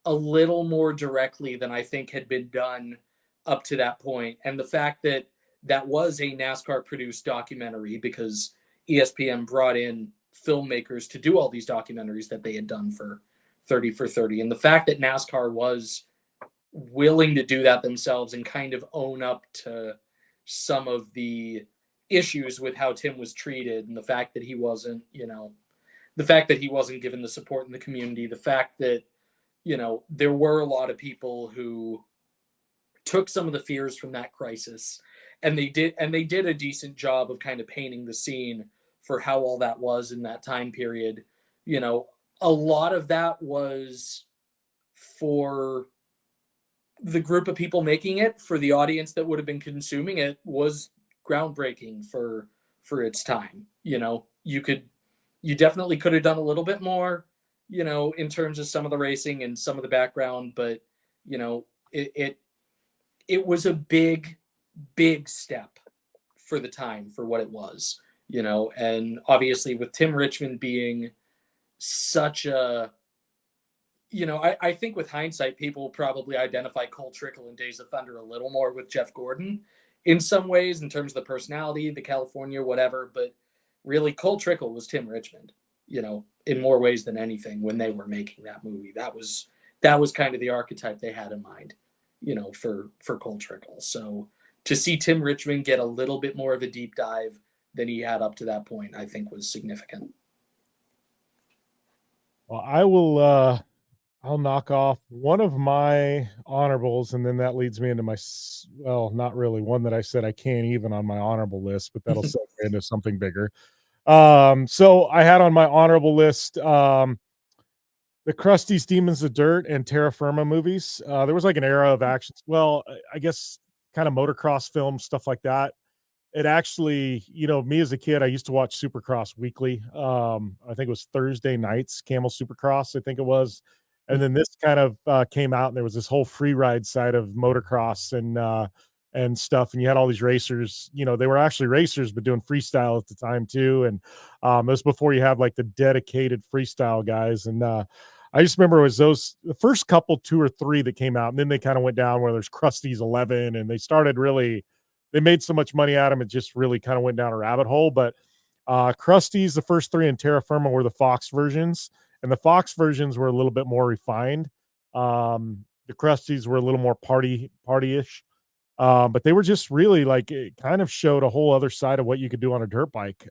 a little more directly than I think had been done up to that point. And the fact that that was a NASCAR produced documentary because ESPN brought in filmmakers to do all these documentaries that they had done for 30 for 30. And the fact that NASCAR was willing to do that themselves and kind of own up to some of the issues with how Tim was treated, and the fact that he wasn't, given the support in the community, the fact that, there were a lot of people who took some of the fears from that crisis, and they did a decent job of kind of painting the scene for how all that was in that time period. A lot of that was for the group of people making it, for the audience that would have been consuming it, was groundbreaking for its time. You definitely could have done a little bit more, in terms of some of the racing and some of the background, but it was a big step for the time, for what it was, and obviously with Tim Richmond being such a, I think with hindsight, people probably identify Cole Trickle in Days of Thunder a little more with Jeff Gordon in some ways, in terms of the personality, the California, whatever. But really, Cole Trickle was Tim Richmond, in more ways than anything when they were making that movie. That was kind of the archetype they had in mind, for Cole Trickle. So to see Tim Richmond get a little bit more of a deep dive than he had up to that point, I think was significant. Well, I'll knock off one of my honorables, and then that leads me into not really one that I said I can't even on my honorable list, but that'll segue into something bigger. So I had on my honorable list the Krusty's Demons of Dirt and Terra Firma movies. There was like an era of action. Well, I guess kind of motocross films, stuff like that. It actually, me as a kid, I used to watch Supercross weekly. I think it was Thursday nights, Camel Supercross, I think it was. And then this kind of came out, and there was this whole free ride side of motocross and stuff. And you had all these racers, they were actually racers, but doing freestyle at the time too. And it was before you have like the dedicated freestyle guys. And I just remember it was the first couple, 2 or 3 that came out, and then they kind of went down where there's Krusty's 11, and they made so much money at them, it just really kind of went down a rabbit hole. But Krusty's, the first 3, and Terra Firma were the Fox versions, and the Fox versions were a little bit more refined. The Krusty's were a little more party-ish. But they were just really like, it kind of showed a whole other side of what you could do on a dirt bike.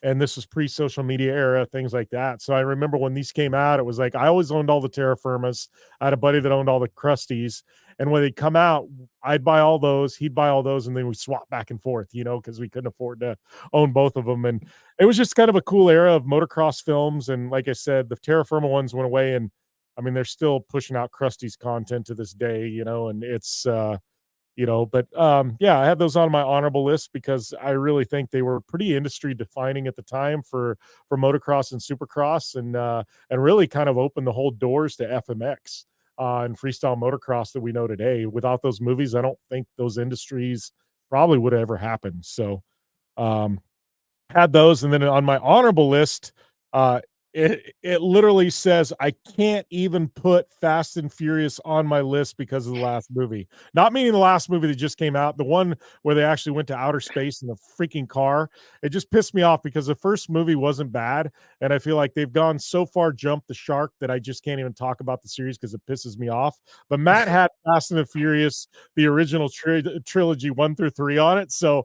And this was pre-social media era, things like that. So I remember when these came out, it was like I always owned all the Terra Firmas. I had a buddy that owned all the Krusties, and when they'd come out, I'd buy all those, he'd buy all those, and then we swap back and forth, because we couldn't afford to own both of them. And it was just kind of a cool era of motocross films. And like I said, the Terra Firma ones went away, and I mean, they're still pushing out Krusty's content to this day, and it's but yeah, I had those on my honorable list because I really think they were pretty industry defining at the time for motocross and supercross, and really kind of opened the whole doors to FMX and freestyle motocross that we know today. Without those movies, I don't think those industries probably would have ever happened. So had those, and then on my honorable list, it literally says I can't even put Fast and Furious on my list because of the last movie. Not meaning the last movie that just came out, the one where they actually went to outer space in a freaking car. It just pissed me off because the first movie wasn't bad, and I feel like they've gone so far jumped the shark that I just can't even talk about the series because it pisses me off. But Matt had Fast and the Furious, the original trilogy 1 through 3 on it, so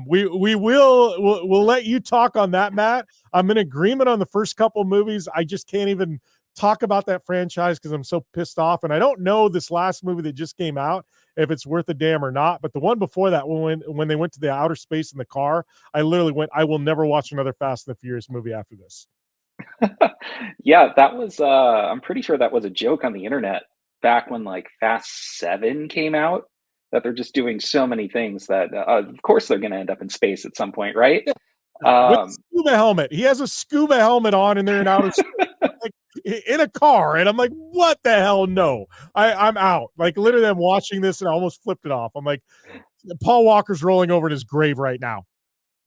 we'll let you talk on that, Matt. I'm in agreement on the first couple movies. I just can't even talk about that franchise because I'm so pissed off. And I don't know this last movie that just came out, if it's worth a damn or not. But the one before that, when they went to the outer space in the car, I literally went, I will never watch another Fast and the Furious movie after this. Yeah, that was I'm pretty sure that was a joke on the internet back when like Fast 7 came out, that they're just doing so many things that of course they're going to end up in space at some point, right? With a scuba helmet. He has a scuba helmet on, and they're in outer space, like, in a car, and I'm like, what the hell? No, I'm out. Like, literally, I'm watching this, and I almost flipped it off. I'm like, Paul Walker's rolling over in his grave right now.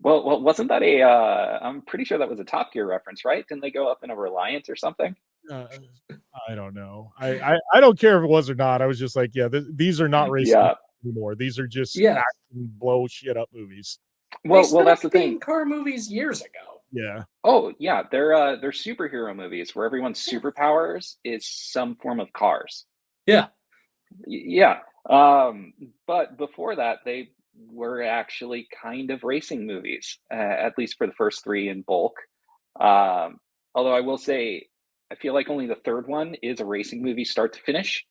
Well, wasn't that I'm pretty sure that was a Top Gear reference, right? Didn't they go up in a Reliant or something? I don't know. I don't care if it was or not. I was just like, yeah, these are not racing anymore. These are just action, blow shit up movies. Well, that's the thing. Car movies years ago. Yeah. Oh, yeah. They're superhero movies where everyone's superpowers is some form of cars. Yeah. Yeah. But before that, they were actually kind of racing movies, at least for the first 3 in bulk. Although I will say, I feel like only the third one is a racing movie start to finish.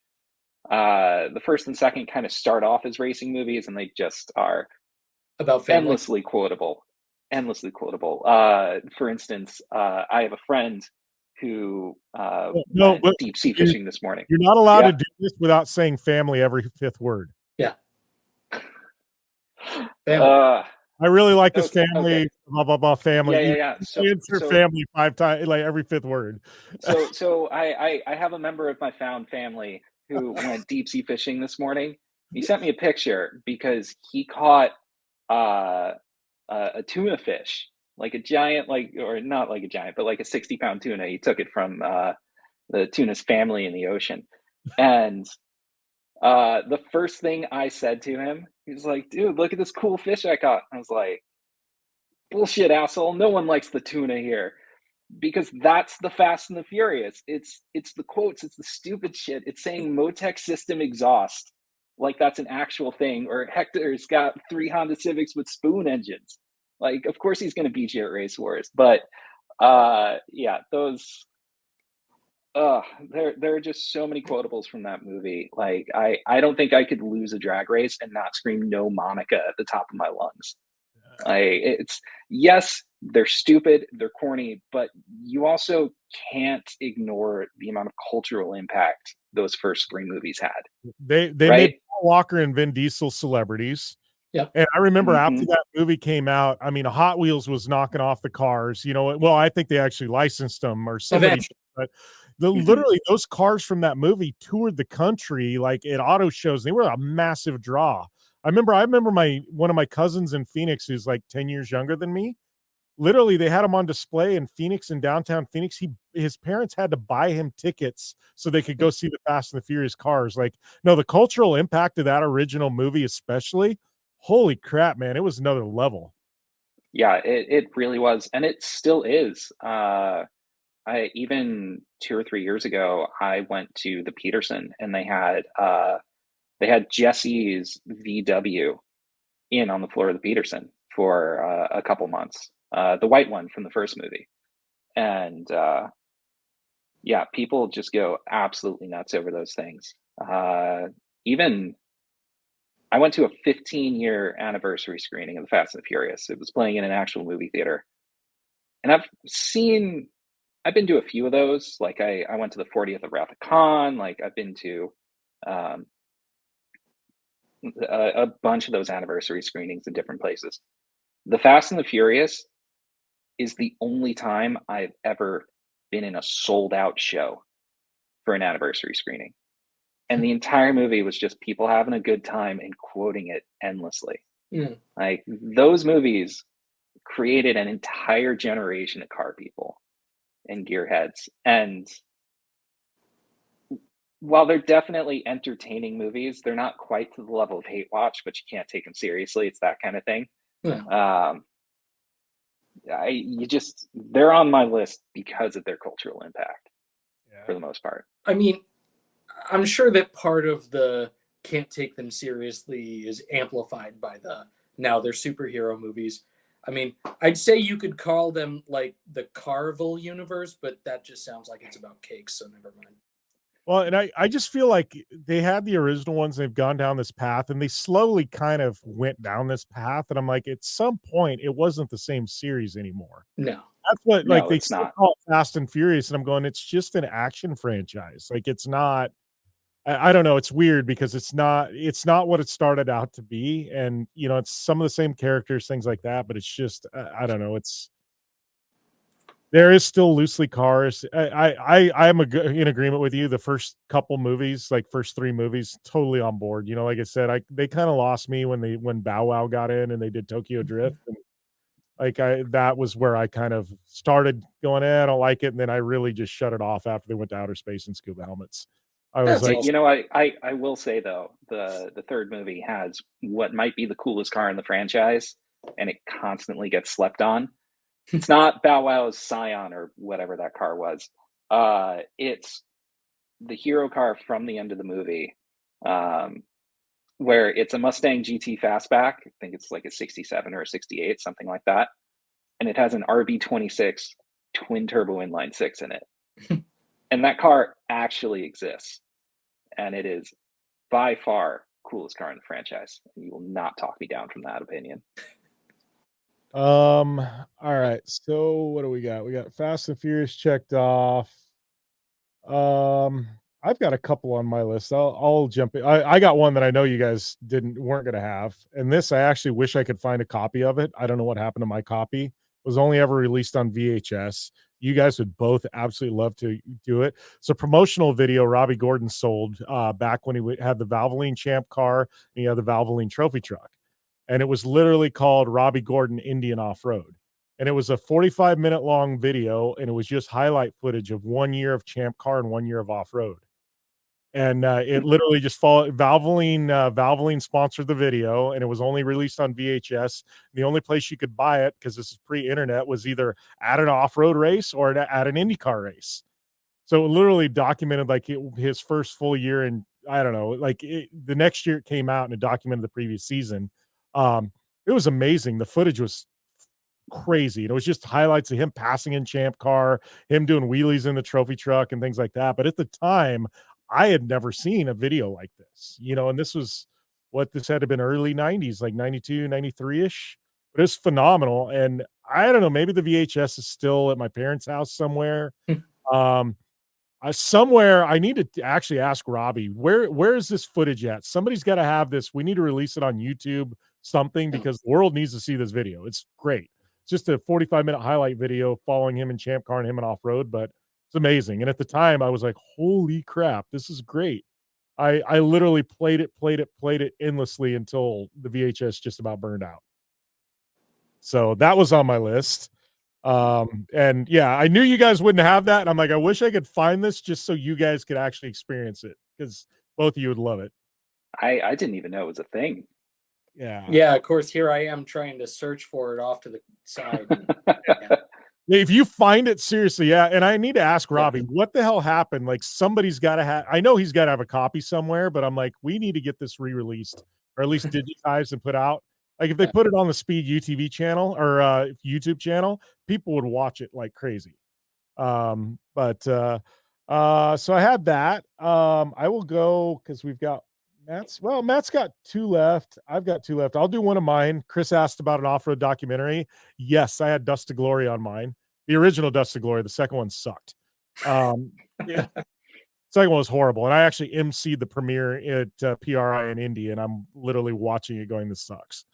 The first and second kind of start off as racing movies, and they just are about family. endlessly quotable. For instance, I have a friend who went deep sea fishing this morning. You're not allowed to do this without saying family every 5th word. Yeah. I really like this family. Okay. Blah blah blah. Family. Yeah. So family 5 times, like every 5th word. So I have a member of my found family who went deep sea fishing this morning. He sent me a picture because he caught a tuna fish, like a giant, or not like a giant, but like a 60-pound tuna. He took it from the tuna's family in the ocean. And the first thing I said to him, he was like, dude, look at this cool fish I caught. I was like, bullshit, asshole. No one likes the tuna here. Because that's the Fast and the Furious. It's the quotes, it's the stupid shit. It's saying Motec system exhaust, like that's an actual thing. Or Hector's got 3 Honda Civics with spoon engines. Like, of course he's going to beat you at Race Wars. But yeah, those there are just so many quotables from that movie. Like, I don't think I could lose a drag race and not scream "No Monica" at the top of my lungs. Yes, they're stupid, they're corny, but you also can't ignore the amount of cultural impact those first 3 movies had. They made Paul Walker and Vin Diesel celebrities. Yeah. And I remember after that movie came out, I mean, Hot Wheels was knocking off the cars, well, I think they actually licensed them or somebody, but literally those cars from that movie toured the country, like at auto shows. They were a massive draw. I remember one of my cousins in Phoenix, who's like 10 years younger than me. literally they had him on display in Phoenix, in downtown Phoenix. His parents had to buy him tickets so they could go see the Fast and the Furious cars. Like, no, the cultural impact of that original movie, especially, holy crap, man, it was another level. Yeah, it really was, and it still is. I even 2 or 3 years ago, I went to the Peterson, and they had Jesse's VW in on the floor of the Peterson for a couple months, the white one from the first movie, and yeah, people just go absolutely nuts over those things. Even I went to a 15-year anniversary screening of the Fast and the Furious. It was playing in an actual movie theater, and I've been to a few of those. Like I went to the 40th of Wrath of Khan. Like I've been to um, a bunch of those anniversary screenings in different places. The Fast and the Furious is the only time I've ever been in a sold out show for an anniversary screening. And the entire movie was just people having a good time and quoting it endlessly. Mm. Like those movies created an entire generation of car people and gearheads. And while they're definitely entertaining movies, they're not quite to the level of Hate Watch, but you can't take them seriously. It's that kind of thing. Yeah. They're on my list because of their cultural impact for the most part. I mean, I'm sure that part of the can't take them seriously is amplified by now they're superhero movies. I mean, I'd say you could call them like the Carvel universe, but that just sounds like it's about cakes, so never mind. Well, and I just feel like they had the original ones, they've gone down this path, and they slowly kind of went down this path, and I'm like, at some point, it wasn't the same series anymore. No. That's what, like, they it's still not. call it Fast and Furious, and I'm going, it's just an action franchise. Like, it's not. I don't know. It's weird because it's not what it started out to be, and it's some of the same characters, things like that. But it's just I don't know. There is still loosely cars. I'm in agreement with you. The first couple movies, like first 3 movies, totally on board. Like I said, they kind of lost me when Bow Wow got in and they did Tokyo Drift, and that was where I kind of started going, I don't like it, and then I really just shut it off after they went to outer space and scuba helmets. I was That's like, I will say though, the third movie has what might be the coolest car in the franchise, and it constantly gets slept on. It's not Bow Wow's Scion or whatever that car was. It's the hero car from the end of the movie, where it's a Mustang GT Fastback. I think it's like a 67 or a 68, something like that. And it has an RB26 twin turbo inline 6 in it. And that car actually exists. And it is by far coolest car in the franchise. And you will not talk me down from that opinion. all right. So what do we got? We got Fast and Furious checked off. I've got a couple on my list. I'll jump in. I got one that I know you guys weren't gonna have, and this I actually wish I could find a copy of it. I don't know what happened to my copy. It was only ever released on VHS. You guys would both absolutely love to do it. It's a promotional video Robbie Gordon sold back when he had the Valvoline Champ car and he had the Valvoline Trophy truck, and it was literally called Robbie Gordon Indian Off Road. And it was a 45-minute long video, and it was just highlight footage of 1 year of Champ Car and 1 year of off-road. And it literally just followed Valvoline sponsored the video, and it was only released on VHS. The only place you could buy it, because this is pre-internet, was either at an off-road race or at an IndyCar race. So it literally documented like his first full year, and I don't know, like the next year it came out and it documented the previous season. It was amazing. The footage was crazy. And it was just highlights of him passing in Champ Car, him doing wheelies in the trophy truck and things like that. But at the time, I had never seen a video like this, and this was this had to been early 90s, like 92, 93-ish. But it's phenomenal. And I don't know, maybe the VHS is still at my parents' house somewhere. Somewhere I need to actually ask Robbie, where is this footage at? Somebody's got to have this. We need to release it on YouTube, something, because the world needs to see this video. It's great. It's just a 45-minute highlight video following him in Champ Car and him in off-road, but it's amazing. And at the time I was like, holy crap, this is great. I literally played it endlessly until the VHS just about burned out. So that was on my list. And yeah, I knew you guys wouldn't have that. And I'm like, I wish I could find this just so you guys could actually experience it, because both of you would love it. I didn't even know it was a thing. Yeah. Yeah, of course, here I am trying to search for it off to the side. If you find it, seriously, yeah. And I need to ask Robbie, what the hell happened? Like, somebody's got to have, I know he's got to have a copy somewhere, but I'm like, we need to get this re-released, or at least digitized and put out. Like, if they put it on the Speed UTV channel or YouTube channel, people would watch it like crazy. So I had that. I will go, because we've got Matt's got 2 left. I've got 2 left. I'll do one of mine. Chris asked about an off-road documentary. Yes, I had Dust to Glory on mine. The original Dust to Glory. The second one sucked. Yeah. Second one was horrible. And I actually emceed the premiere at PRI in Indy, and I'm literally watching it going, this sucks.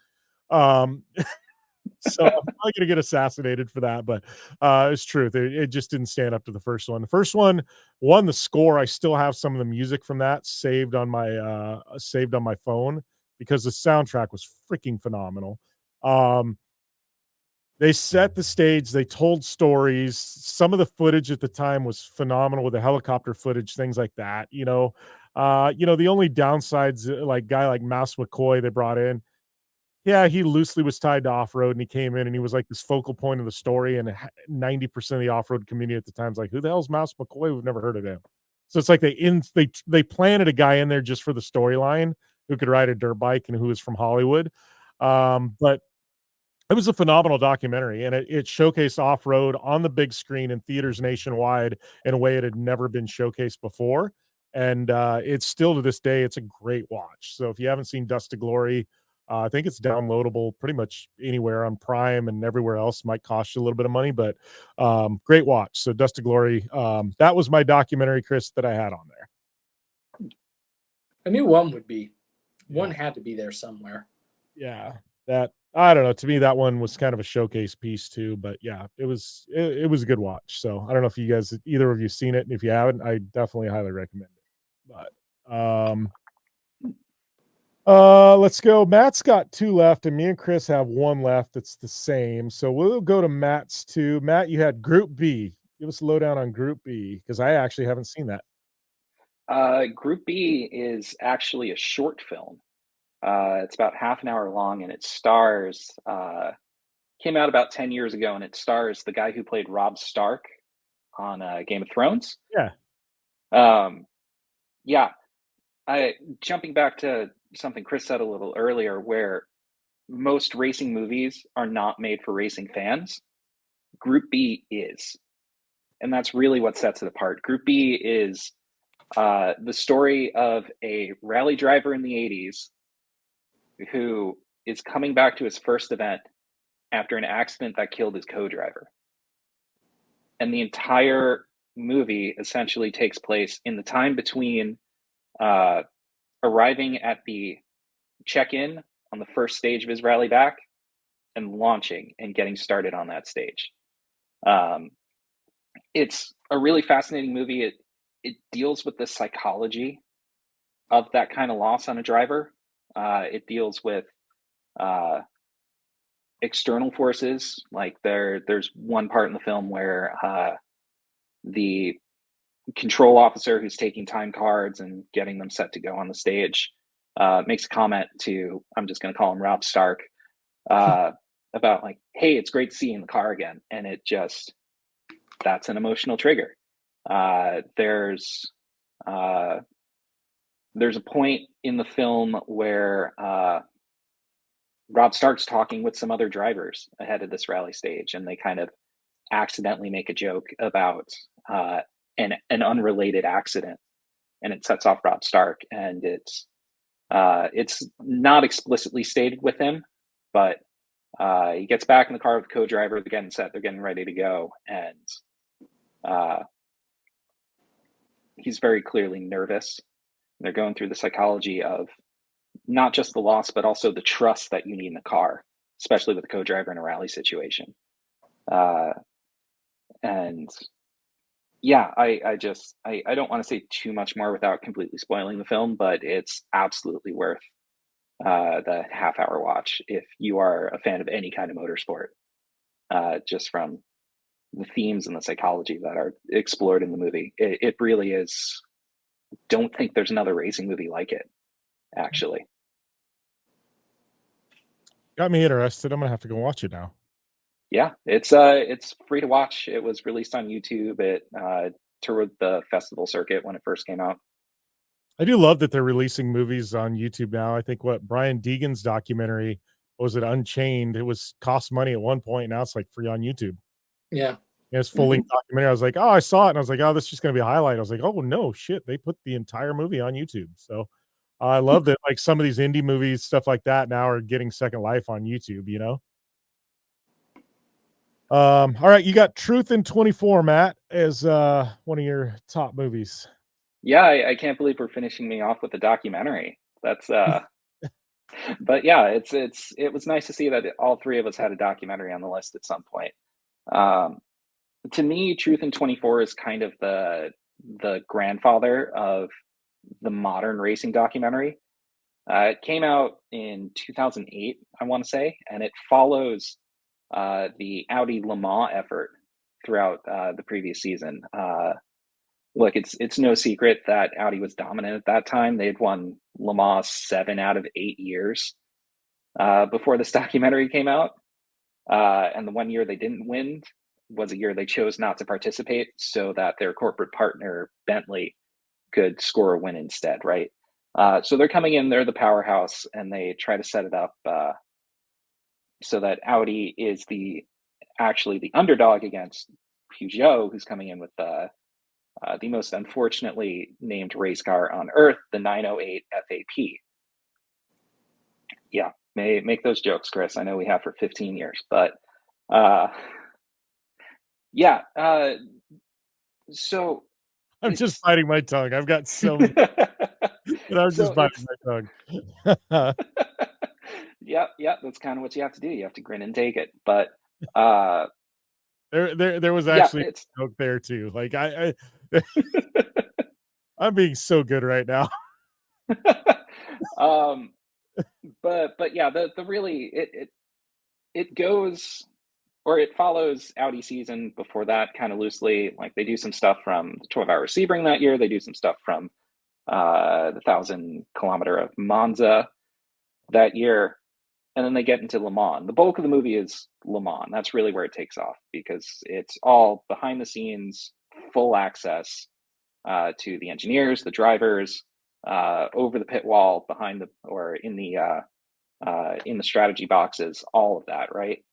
So I'm probably gonna get assassinated for that, but it's truth. It just didn't stand up to the first one. The first one won the score. I still have some of the music from that saved on my phone, because the soundtrack was freaking phenomenal. They set the stage, they told stories. Some of the footage at the time was phenomenal, with the helicopter footage, things like that. The only downsides, like guy like Mouse McCoy they brought in, yeah, he loosely was tied to off-road, and he came in and he was like this focal point of the story, and 90% of the off-road community at the time is like, who the hell's Mouse McCoy? We've never heard of him. So it's like they planted a guy in there just for the storyline, who could ride a dirt bike and who was from Hollywood. But it was a phenomenal documentary, and it showcased off-road on the big screen in theaters nationwide in a way it had never been showcased before. And it's still, to this day, it's a great watch. So if you haven't seen Dust to Glory, I think it's downloadable pretty much anywhere on Prime and everywhere else. Might cost you a little bit of money, but great watch. So Dust to Glory, that was my documentary, Chris, that I had on there. I knew one would be. One had to be there somewhere. Yeah, that, I don't know. To me, that one was kind of a showcase piece too. But yeah, it was a good watch. So I don't know if you guys, either of you, seen it, and if you haven't, I definitely highly recommend it. But let's go. Matt's got 2 left, and me and Chris have 1 left. It's the same. So we'll go to Matt's 2. Matt, you had Group B. Give us a lowdown on Group B, because I actually haven't seen that. Group B is actually a short film. It's about half an hour long, and it stars, came out about 10 years ago, and it stars the guy who played Robb Stark on Game of Thrones. Yeah. Yeah. Jumping back to something Chris said a little earlier, where most racing movies are not made for racing fans, Group B is. And that's really what sets it apart. Group B is the story of a rally driver in the 80s who is coming back to his first event after an accident that killed his co-driver. And the entire movie essentially takes place in the time between arriving at the check-in on the first stage of his rally back and launching and getting started on that stage. It's a really fascinating movie. It deals with the psychology of that kind of loss on a driver. It deals with external forces. Like there's one part in the film where the control officer who's taking time cards and getting them set to go on the stage makes a comment to, I'm just going to call him Robb Stark, about like, hey, it's great to see you in the car again. And it just, that's an emotional trigger. There's a point in the film where Robb Stark's talking with some other drivers ahead of this rally stage, and they kind of accidentally make a joke about an unrelated accident, and it sets off Robb Stark. And it's not explicitly stated with him, but he gets back in the car with the co-driver. They're getting set. They're getting ready to go, and he's very clearly nervous. They're going through the psychology of not just the loss, but also the trust that you need in the car, especially with a co-driver in a rally situation. And yeah, I don't want to say too much more without completely spoiling the film, but it's absolutely worth the half-hour watch if you are a fan of any kind of motorsport. Just from the themes and the psychology that are explored in the movie. It really is. Don't think there's another racing movie like it, actually. Got me interested. I'm gonna have to go watch it now. Yeah, it's free to watch. It was released on YouTube. It toured the festival circuit when it first came out. I do love that they're releasing movies on YouTube now. I think what Brian Deegan's documentary was, it Unchained. It was cost money at one point. Now it's like free on YouTube. Yeah. It's full length documentary. I was like, oh, I saw it, and I was like, oh, this is just gonna be a highlight. I was like, oh no, shit, they put the entire movie on YouTube. So I love that, like, some of these indie movies, stuff like that, now are getting second life on YouTube, you know. All right, you got Truth in 24, Matt, as one of your top movies. Yeah, I can't believe we're finishing me off with a documentary. That's but yeah, it was nice to see that all three of us had a documentary on the list at some point. To me, Truth in 24 is kind of the grandfather of the modern racing documentary. It came out in 2008, I want to say, and it follows the Audi Le Mans effort throughout the previous season. Look, it's no secret that Audi was dominant at that time. They'd won Le Mans 7 out of 8 years before this documentary came out. And the one year they didn't win was a year they chose not to participate so that their corporate partner, Bentley, could score a win instead, right? So they're coming in, they're the powerhouse, and they try to set it up so that Audi is actually the underdog against Peugeot, who's coming in with the most unfortunately named race car on Earth, the 908 FAP. Yeah, make those jokes, Chris. I know we have for 15 years, but yeah. So I'm just biting my tongue. I've got so many, and I'm just biting my tongue. Yep, that's kind of what you have to do. You have to grin and take it. But there was actually a joke there too. Like I I'm being so good right now. But yeah, the really it goes, or it follows Audi season before that kind of loosely. Like they do some stuff from the 12-hour Sebring that year. They do some stuff from the 1,000-kilometer of Monza that year. And then they get into Le Mans. The bulk of the movie is Le Mans. That's really where it takes off because it's all behind the scenes, full access to the engineers, the drivers, over the pit wall, behind or in the strategy boxes, all of that, right?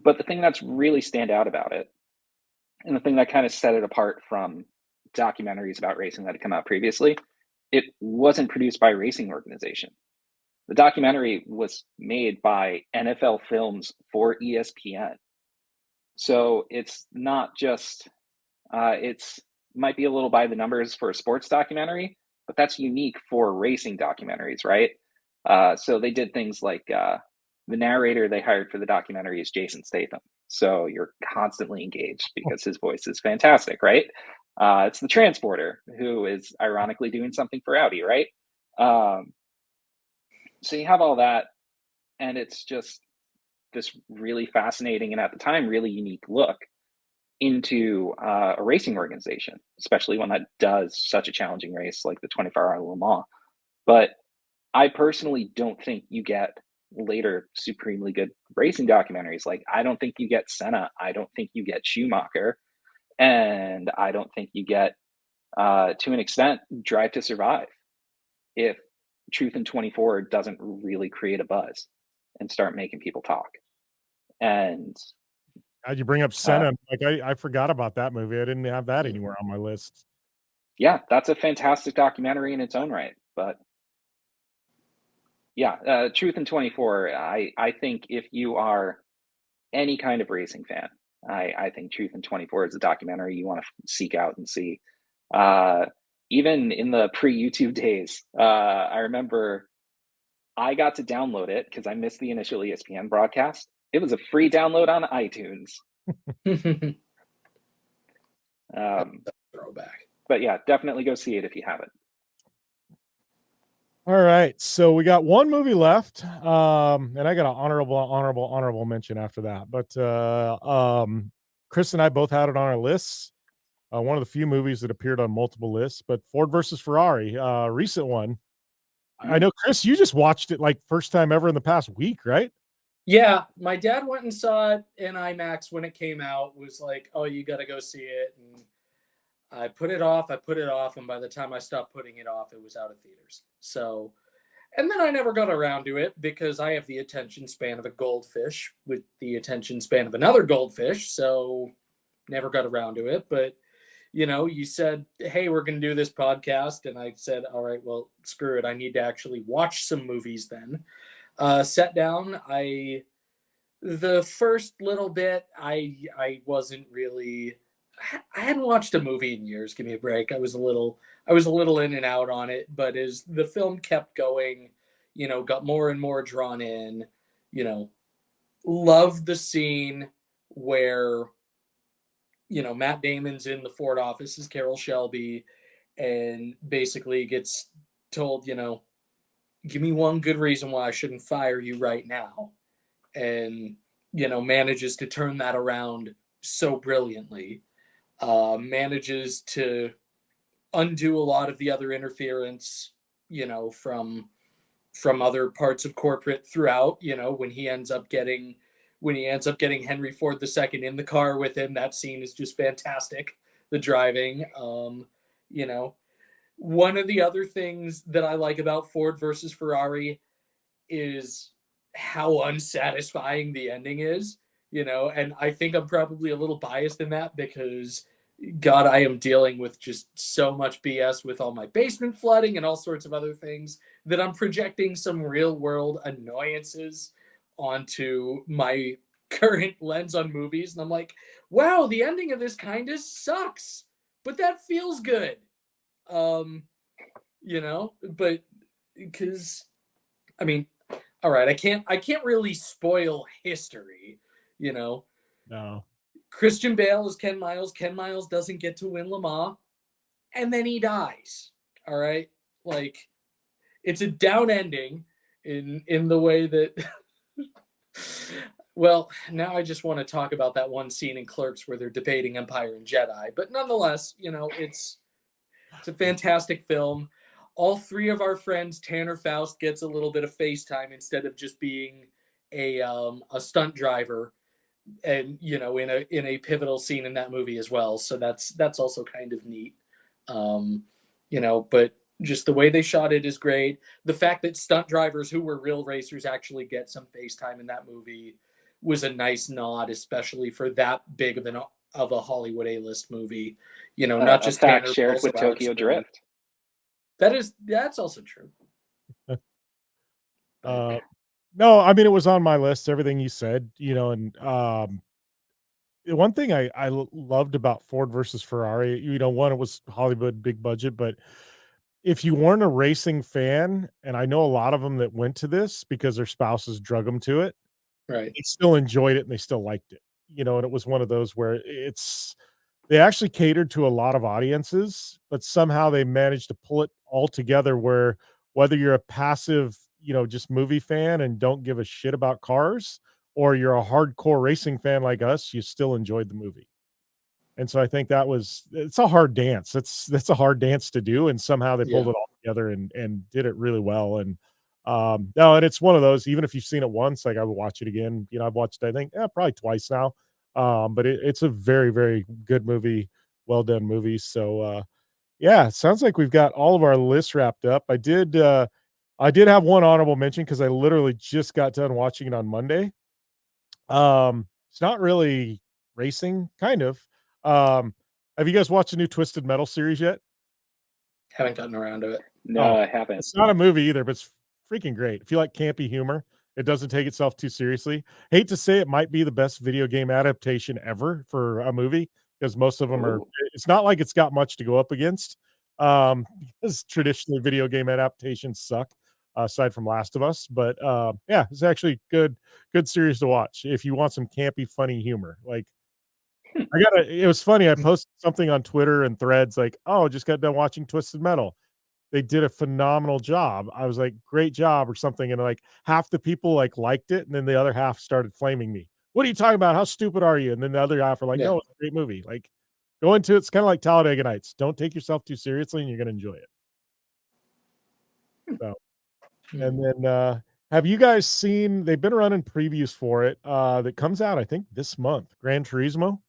But the thing that's really stand out about it, and the thing that kind of set it apart from documentaries about racing that had come out previously, it wasn't produced by a racing organization. The documentary was made by NFL Films for ESPN. So it's not just, it's might be a little by the numbers for a sports documentary, but that's unique for racing documentaries, right? So they did things like the narrator they hired for the documentary is Jason Statham. So you're constantly engaged because his voice is fantastic, right? It's the transporter who is ironically doing something for Audi, right? So you have all that, and it's just this really fascinating and at the time really unique look into a racing organization, especially one that does such a challenging race like the 24-hour Le Mans. But I personally don't think you get later supremely good racing documentaries. Like I don't think you get Senna. I don't think you get Schumacher. And I don't think you get, to an extent, Drive to Survive if Truth in 24 doesn't really create a buzz and start making people talk. And how'd you bring up Senna? Like I forgot about that movie. I didn't have that anywhere on my list. Yeah, that's a fantastic documentary in its own right. But yeah, Truth in 24, I think if you are any kind of racing fan, I think Truth in 24 is a documentary you want to seek out and see. Even in the pre-YouTube days, I remember I got to download it because I missed the initial ESPN broadcast. It was a free download on iTunes. Throwback. But yeah, definitely go see it if you haven't. All right, so we got one movie left, and I got an honorable mention after that. But Chris and I both had it on our lists. One of the few movies that appeared on multiple lists, but Ford versus Ferrari, recent one. I know, Chris, you just watched it like first time ever in the past week, right? Yeah, my dad went and saw it in IMAX when it came out. Was like, "Oh, you got to go see it." And I put it off. And by the time I stopped putting it off, it was out of theaters. So, and then I never got around to it because I have the attention span of a goldfish with the attention span of another goldfish. So, never got around to it. But you said, "Hey, we're going to do this podcast," and I said, "All right, well, screw it. I need to actually watch some movies then." Sat down. The first little bit, I wasn't really. I hadn't watched a movie in years. Give me a break. I was a little in and out on it, but as the film kept going, got more and more drawn in. Loved the scene where Matt Damon's in the Ford office as Carroll Shelby, and basically gets told, give me one good reason why I shouldn't fire you right now. And, manages to turn that around so brilliantly, manages to undo a lot of the other interference, from other parts of corporate throughout, when he ends up getting Henry Ford II in the car with him. That scene is just fantastic. The driving, one of the other things that I like about Ford versus Ferrari is how unsatisfying the ending is, and I think I'm probably a little biased in that because God, I am dealing with just so much BS with all my basement flooding and all sorts of other things that I'm projecting some real world annoyances onto my current lens on movies. And I'm like, wow, the ending of this kind of sucks, but that feels good. But because I mean, all right, I can't really spoil history, No. Christian Bale is Ken Miles. Ken Miles doesn't get to win Le Mans, and then he dies. All right, like it's a down ending in the way that. Well, now I just want to talk about that one scene in Clerks where they're debating Empire and Jedi, but nonetheless, it's a fantastic film. All three of our friends, Tanner Faust gets a little bit of FaceTime instead of just being a stunt driver, and in a pivotal scene in that movie as well. So that's also kind of neat. But just the way they shot it is great. The fact that stunt drivers who were real racers actually get some FaceTime in that movie was a nice nod, especially for that big of a Hollywood A-list movie. Not just a fact Tanner, shared with Tokyo Drift. That's also true. No, I mean, it was on my list, everything you said, and one thing I loved about Ford versus Ferrari, one, it was Hollywood, big budget, but if you weren't a racing fan, and I know a lot of them that went to this because their spouses drug them to it, right? They still enjoyed it and they still liked it, and it was one of those where they actually catered to a lot of audiences, but somehow they managed to pull it all together where whether you're a passive, just movie fan and don't give a shit about cars, or you're a hardcore racing fan like us, you still enjoyed the movie. And so I think it's a hard dance. That's a hard dance to do. And somehow they pulled it all together and did it really well. And no, and it's one of those, even if you've seen it once, like I would watch it again. I've watched it, I think, probably twice now. But it's a very, very good movie, well done movie. So yeah, it sounds like we've got all of our lists wrapped up. I did have one honorable mention because I literally just got done watching it on Monday. It's not really racing, kind of. Have you guys watched the new Twisted Metal series yet? Haven't gotten around to it. No, I haven't. It's not a movie either, but it's freaking great. If you like campy humor, it doesn't take itself too seriously. Hate to say it might be the best video game adaptation ever for a movie because most of them are. It's not like it's got much to go up against. Because traditionally video game adaptations suck, aside from Last of Us. But yeah, it's actually good series to watch if you want some campy, funny humor. Like it was funny. I posted something on Twitter and Threads like, "Oh, just got done watching Twisted Metal. They did a phenomenal job." I was like, "Great job," or something. And like half the people liked it, and then the other half started flaming me. what are you talking about? How stupid are you? And then the other half are like, Yeah. no, it's a great movie. Like, go into it. It's kind of like Talladega Nights. Don't take yourself too seriously, and you're going to enjoy it. So, and then have you guys seen? They've been running previews for it. That comes out, I think, this month. Gran Turismo.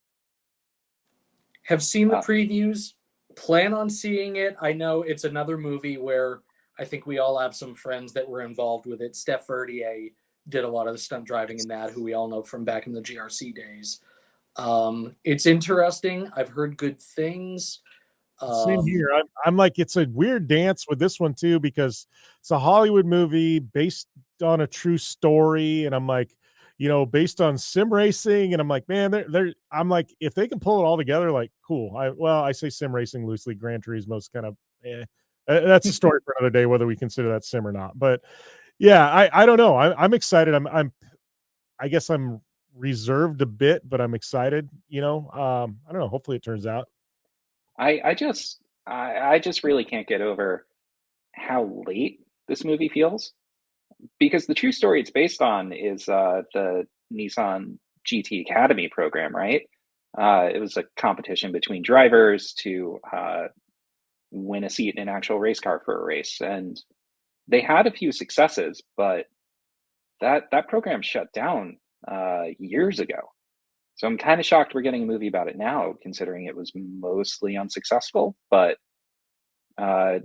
Have seen the previews. Plan on seeing it. I know it's another movie where I think we all have some friends that were involved with it. Steph Verdier did a lot of the stunt driving in that, who we all know from back in the GRC days. It's interesting. I've heard good things. Same here. I'm like, it's a weird dance with this one too, because it's a Hollywood movie based on a true story, and I'm like, based on sim racing, and I'm like, man, I'm like, if they can pull it all together, like, cool. I say sim racing loosely. Gran Turismo's kind of, that's a story for another day, whether we consider that sim or not. But yeah, I don't know. I'm excited. I guess I'm reserved a bit, but I'm excited. I don't know. Hopefully, it turns out. I just really can't get over how late this movie feels, because the true story it's based on is the Nissan GT Academy program, right? It was a competition between drivers to win a seat in an actual race car for a race, and they had a few successes, but that program shut down years ago. So I'm kind of shocked we're getting a movie about it now, considering it was mostly unsuccessful. But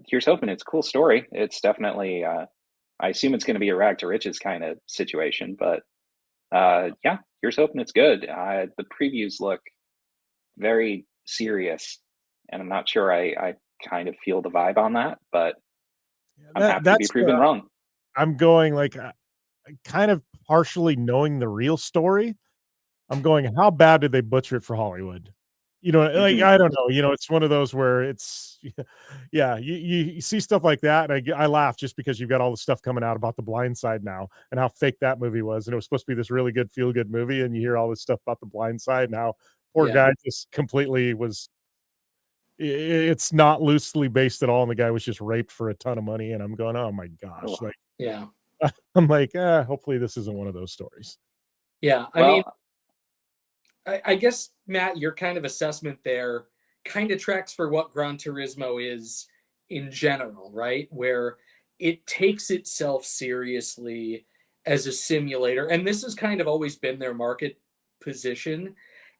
here's hoping. It's a cool story. It's definitely, I assume it's going to be a rag to riches kind of situation. But yeah, here's hoping it's good. The previews look very serious, and I'm not sure I kind of feel the vibe on that, but I'm happy to be proven wrong. I'm going like, kind of partially knowing the real story. I'm going, how bad did they butcher it for Hollywood? Like, I don't know. It's one of those where it's, yeah, you see stuff like that, and I laugh just because you've got all the stuff coming out about The Blind Side now and how fake that movie was, and it was supposed to be this really good feel good movie, and you hear all this stuff about The Blind Side and how poor guy just completely was. It's not loosely based at all, and the guy was just raped for a ton of money, and I'm going, oh my gosh, like, yeah, I'm like, hopefully this isn't one of those stories. Yeah, I mean, I guess, Matt, your kind of assessment there kind of tracks for what Gran Turismo is in general, right? Where it takes itself seriously as a simulator. And this has kind of always been their market position,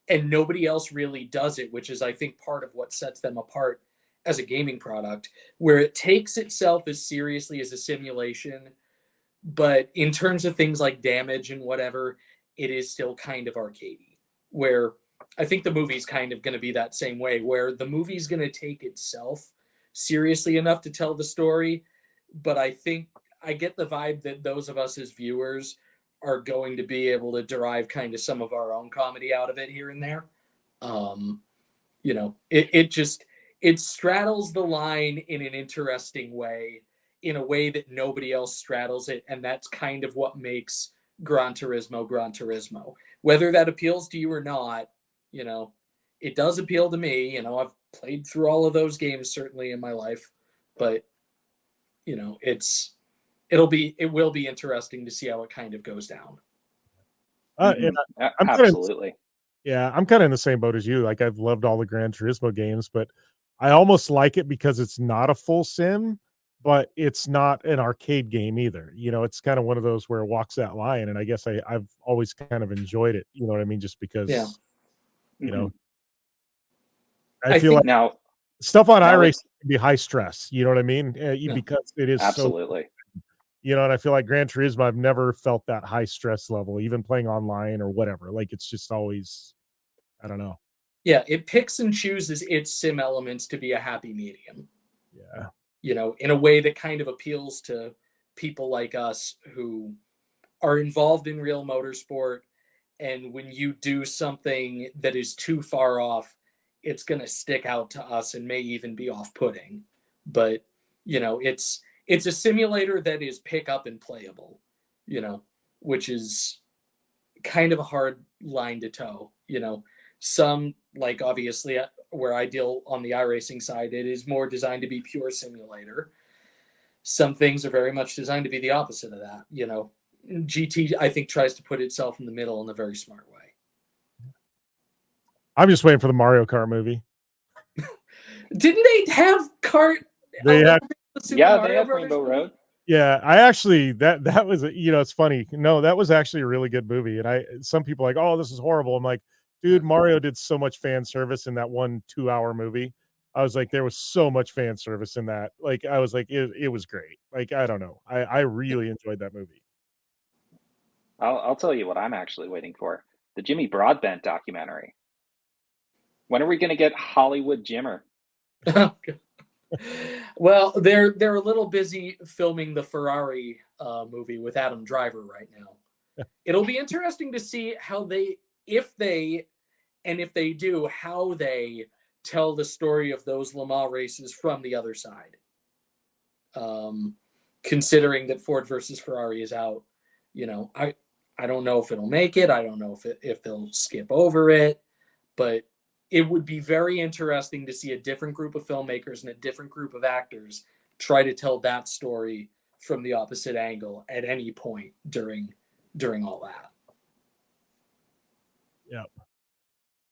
and nobody else really does it, which is, I think, part of what sets them apart as a gaming product, where it takes itself as seriously as a simulation. But in terms of things like damage and whatever, it is still kind of arcadey, where I think the movie's kind of going to be that same way, where the movie's going to take itself seriously enough to tell the story. But I think I get the vibe that those of us as viewers are going to be able to derive kind of some of our own comedy out of it here and there. It straddles the line in an interesting way, in a way that nobody else straddles it, and that's kind of what makes Gran Turismo. Whether that appeals to you or not, it does appeal to me. I've played through all of those games certainly in my life, but it will be interesting to see how it kind of goes down. Absolutely. I'm kind of in the same boat as you. Like, I've loved all the Gran Turismo games, but I almost like it because it's not a full sim, but it's not an arcade game either. It's kind of one of those where it walks that line. And I guess I've always kind of enjoyed it. You know what I mean? Just because, I feel like now stuff on iRacing can be high stress. You know what I mean? Because it is absolutely. And I feel like Gran Turismo, I've never felt that high stress level, even playing online or whatever. Like, it's just always, I don't know. Yeah, it picks and chooses its sim elements to be a happy medium. Yeah. In a way that kind of appeals to people like us who are involved in real motorsport. And when you do something that is too far off, it's going to stick out to us and may even be off-putting. But, it's a simulator that is pick up and playable, which is kind of a hard line to toe. Some, like, obviously where I deal on the iRacing side, it is more designed to be pure simulator. Some things are very much designed to be the opposite of that. GT, I think, tries to put itself in the middle in a very smart way. I'm just waiting for the Mario Kart movie. Didn't they have kart? They had, yeah, they had Rainbow Road. Yeah, I actually that was it's funny. No, that was actually a really good movie, and some people are like, oh, this is horrible. I'm like, dude, Mario did so much fan service in that 1 2-hour movie. I was like, there was so much fan service in that. Like, I was like, it was great. Like, I don't know, I really enjoyed that movie. I'll tell you what I'm actually waiting for: the Jimmy Broadbent documentary. When are we going to get Hollywood Jimmer? Well, they're a little busy filming the Ferrari movie with Adam Driver right now. It'll be interesting to see how if they do, how they tell the story of those Le Mans races from the other side. Considering that Ford versus Ferrari is out, I don't know if it'll make it. I don't know if they'll skip over it, but it would be very interesting to see a different group of filmmakers and a different group of actors try to tell that story from the opposite angle at any point during all that. Yep.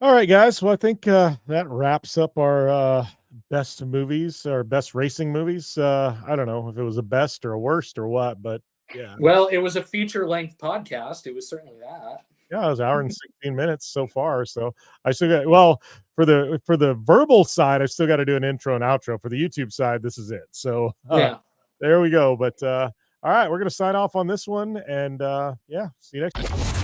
All right, guys. Well, I think that wraps up our best movies, or best racing movies. I don't know if it was a best or a worst or what, but yeah. Well, it was a feature-length podcast. It was certainly that. Yeah, it was an hour and 16 minutes so far. So I still got, for the verbal side, I still got to do an intro and outro. For the YouTube side, this is it. So yeah, there we go. But all right, we're gonna sign off on this one, and yeah, see you next time.